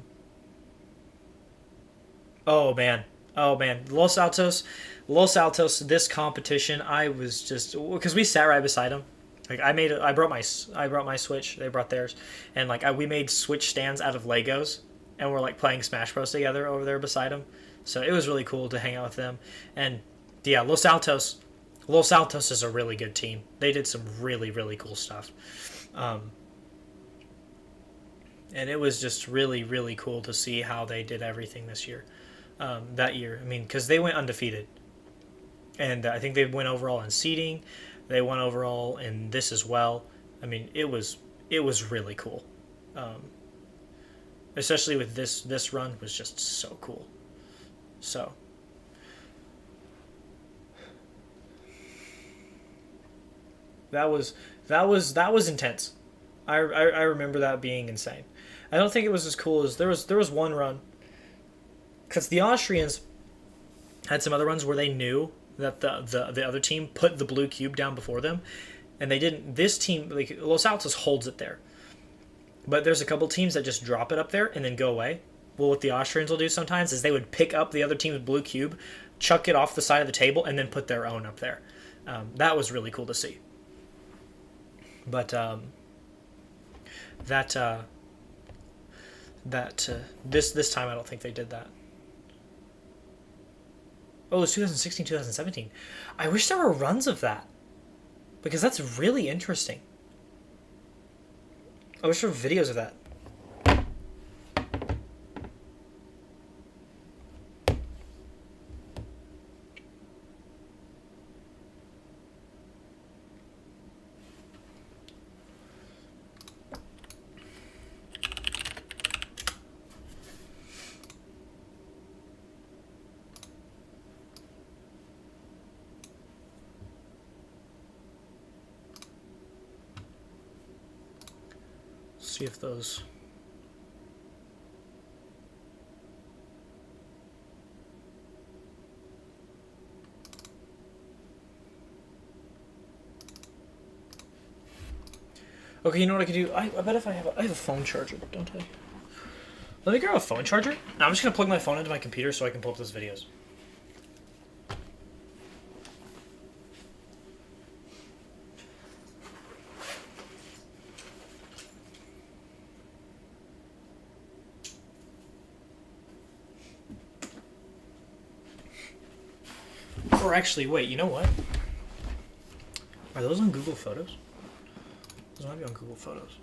man, Oh man, Los Altos. This competition, I was just because we sat right beside him. Like I brought my Switch. They brought theirs, and like we made Switch stands out of Legos, and we're like playing Smash Bros together over there beside him. So it was really cool to hang out with them. And yeah, Los Altos. Los Altos is a really good team. They did some really really cool stuff. And it was just really really cool to see how they did everything this year. That year, I mean, because they went undefeated, and I think they went overall in seeding. They won overall in this as well. I mean, it was really cool, especially with this run was just so cool. So that was intense. I remember that being insane. I don't think it was as cool as there was one run, because the Austrians had some other runs where they knew that the other team put the blue cube down before them, and they didn't. This team, like Los Altos, holds it there, but there's a couple teams that just drop it up there and then go away. Well, what the Austrians will do sometimes is they would pick up the other team's blue cube, chuck it off the side of the table, and then put their own up there. That was really cool to see. But this time I don't think they did that. Oh, it was 2016, 2017. I wish there were runs of that, because that's really interesting. I wish there were videos of that. See if those. Okay, you know what I could do? I bet if I have a phone charger, don't I? Let me grab a phone charger. Now I'm just gonna plug my phone into my computer so I can pull up those videos. Or actually, wait, you know what? Are those on Google Photos? Those might be on Google Photos.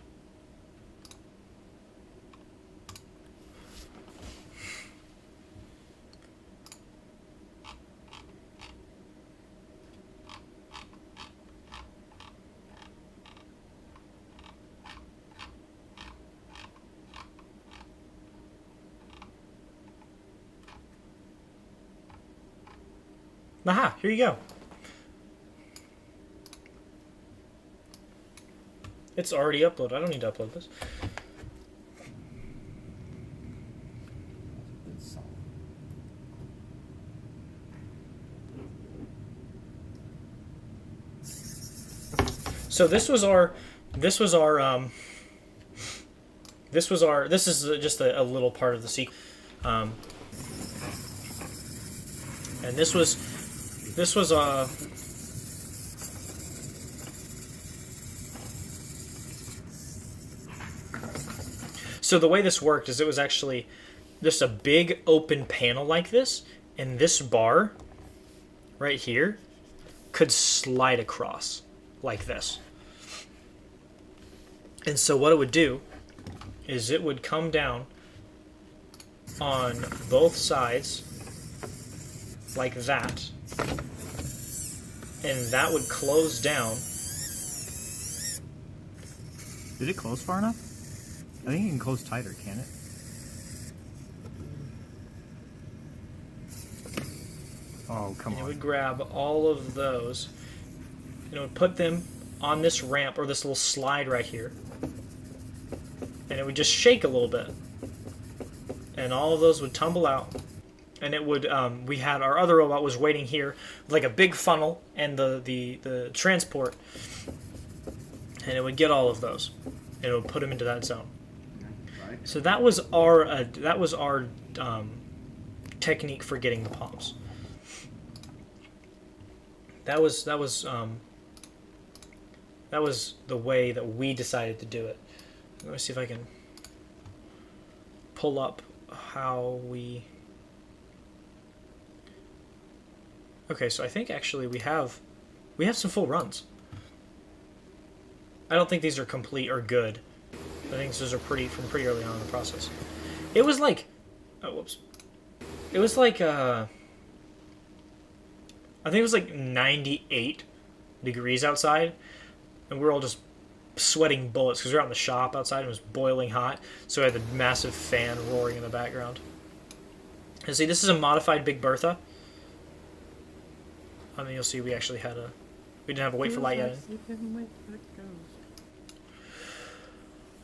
Aha, here you go. It's already uploaded. I don't need to upload this. So this is just a little part of the sequence. And this was so the way this worked is it was actually just a big open panel like this, and this bar right here could slide across like this. And so what it would do is it would come down on both sides like that, and that would close down. Did it close far enough? I think you can close tighter, can it? Oh, come And on. it would grab all of those, and it would put them on this ramp or this little slide right here, and it would just shake a little bit, and all of those would tumble out. And it would, we had our other robot was waiting here with like a big funnel and the transport, and it would get all of those, and it would put them into that zone. Right. So that was our technique for getting the palms. That was the way that we decided to do it. Let me see if I can pull up how we... Okay, so I think actually we have some full runs. I don't think these are complete or good. I think these are pretty early on in the process. It was like, oh whoops. It was like I think it was like 98 degrees outside, and we were all just sweating bullets because we were out in the shop outside and it was boiling hot. So we had the massive fan roaring in the background. And see, this is a modified Big Bertha. I mean, you'll see we actually had a... We didn't have to wait for light yet.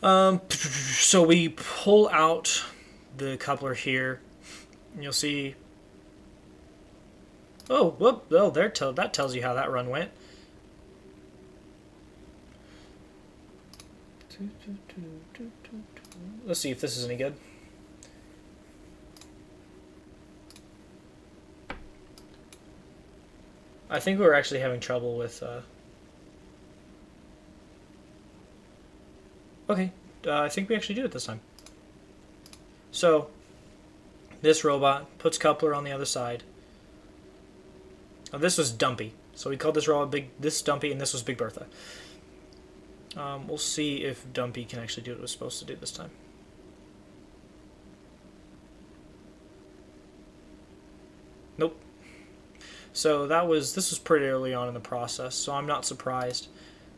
So we pull out the coupler here, and you'll see... Oh, whoop! Oh, that tells you how that run went. Let's see if this is any good. I think we were actually having trouble with... Okay, I think we actually do it this time. So, this robot puts coupler on the other side. Oh, this was Dumpy. So we called this robot this Dumpy, and this was Big Bertha. We'll see if Dumpy can actually do what it was supposed to do this time. Nope. So this was pretty early on in the process, so I'm not surprised.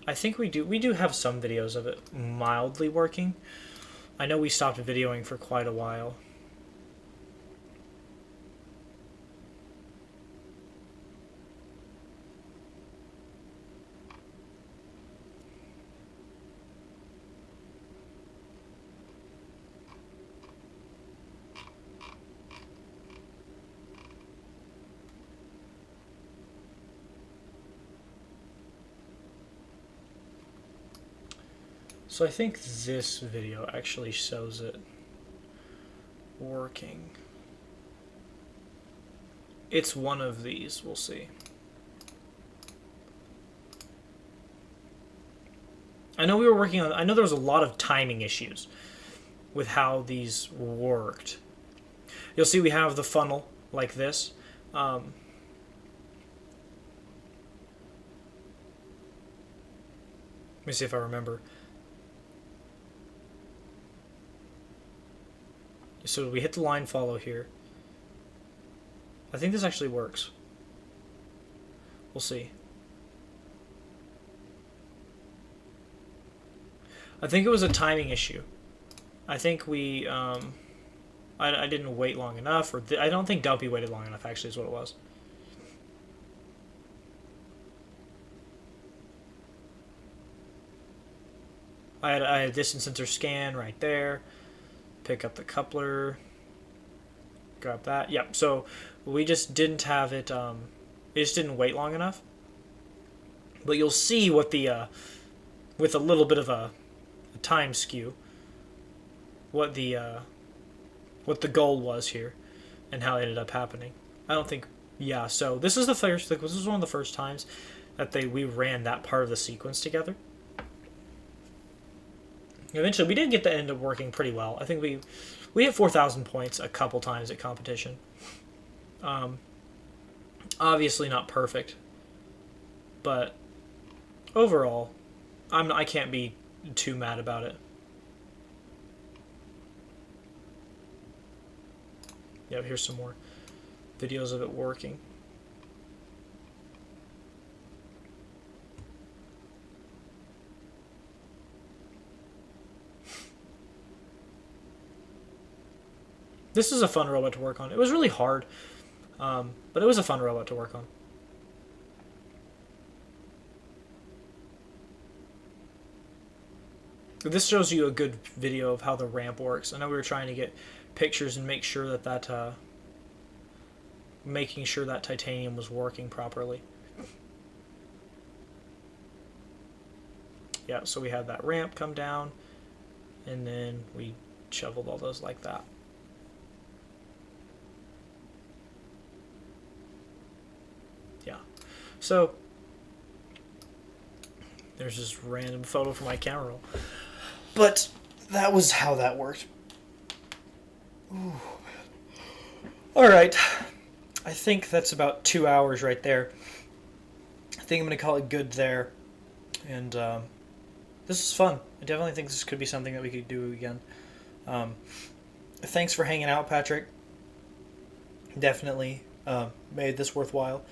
I think we do have some videos of it mildly working. I know we stopped videoing for quite a while. So I think this video actually shows it working. It's one of these, we'll see. I know there was a lot of timing issues with how these worked. You'll see we have the funnel like this. Let me see if I remember. So we hit the line follow here. I think this actually works. We'll see. I think it was a timing issue. I think we, I didn't wait long enough, or I don't think Dumpy waited long enough, actually, is what it was. I had a distance sensor scan right there. Pick up the coupler. Grab that. Yep, so we just didn't have it, it just didn't wait long enough. But you'll see what the, with a little bit of a time skew, what the goal was here, and how it ended up happening. I don't think, yeah. So this is this was one of the first times that we ran that part of the sequence together. Eventually, we did get to end up working pretty well. I think we hit 4,000 points a couple times at competition. Obviously not perfect, but overall, I can't be too mad about it. Yeah, here's some more videos of it working. This is a fun robot to work on. It was really hard, but it was a fun robot to work on. This shows you a good video of how the ramp works. I know we were trying to get pictures and make sure that making sure that titanium was working properly. Yeah, so we had that ramp come down, and then we shoveled all those like that. So, there's this random photo from my camera roll. But that was how that worked. Ooh. All right. I think that's about 2 hours right there. I think I'm going to call it good there. And this is fun. I definitely think this could be something that we could do again. Thanks for hanging out, Patrick. Definitely made this worthwhile.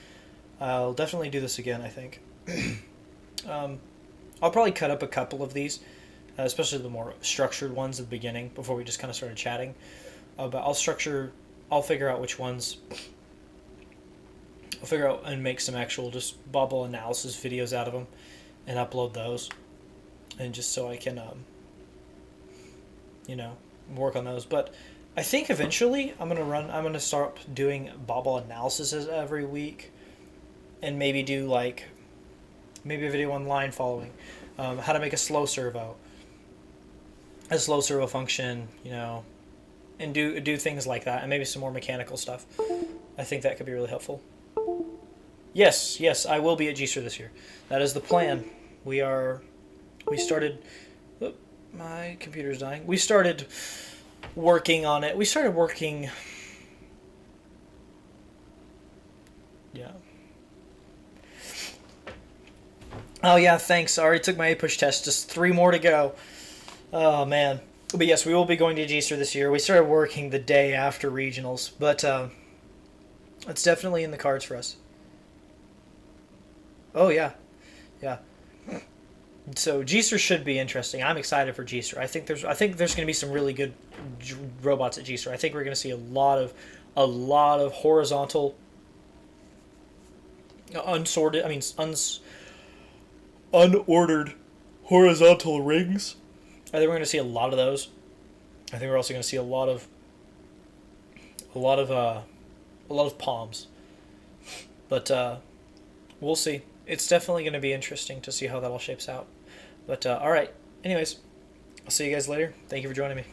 I'll definitely do this again, I think. I'll probably cut up a couple of these, especially the more structured ones at the beginning, before we just kind of started chatting. But I'll figure out which ones. I'll figure out and make some actual just Botball analysis videos out of them and upload those. And just so I can, work on those. But I think eventually I'm going to start doing Botball analysis every week. And maybe do maybe a video on line following. How to make a slow servo function, and do things like that. And maybe some more mechanical stuff. I think that could be really helpful. Yes, I will be at G-Star this year. That is the plan. We started... Oh, my computer's dying. We started working on it. Yeah. Oh, yeah, thanks. I already took my A-push test. Just 3 more to go. Oh, man. But yes, we will be going to G-Star this year. We started working the day after regionals. But it's definitely in the cards for us. Oh, yeah. Yeah. So G-Star should be interesting. I'm excited for G-Star. I think there's going to be some really good robots at G-Star. I think we're going to see a lot of horizontal, unordered horizontal rings. I think we're going to see a lot of those. I think we're also going to see a lot of palms. But we'll see. It's definitely going to be interesting to see how that all shapes out. But all right. Anyways, I'll see you guys later. Thank you for joining me.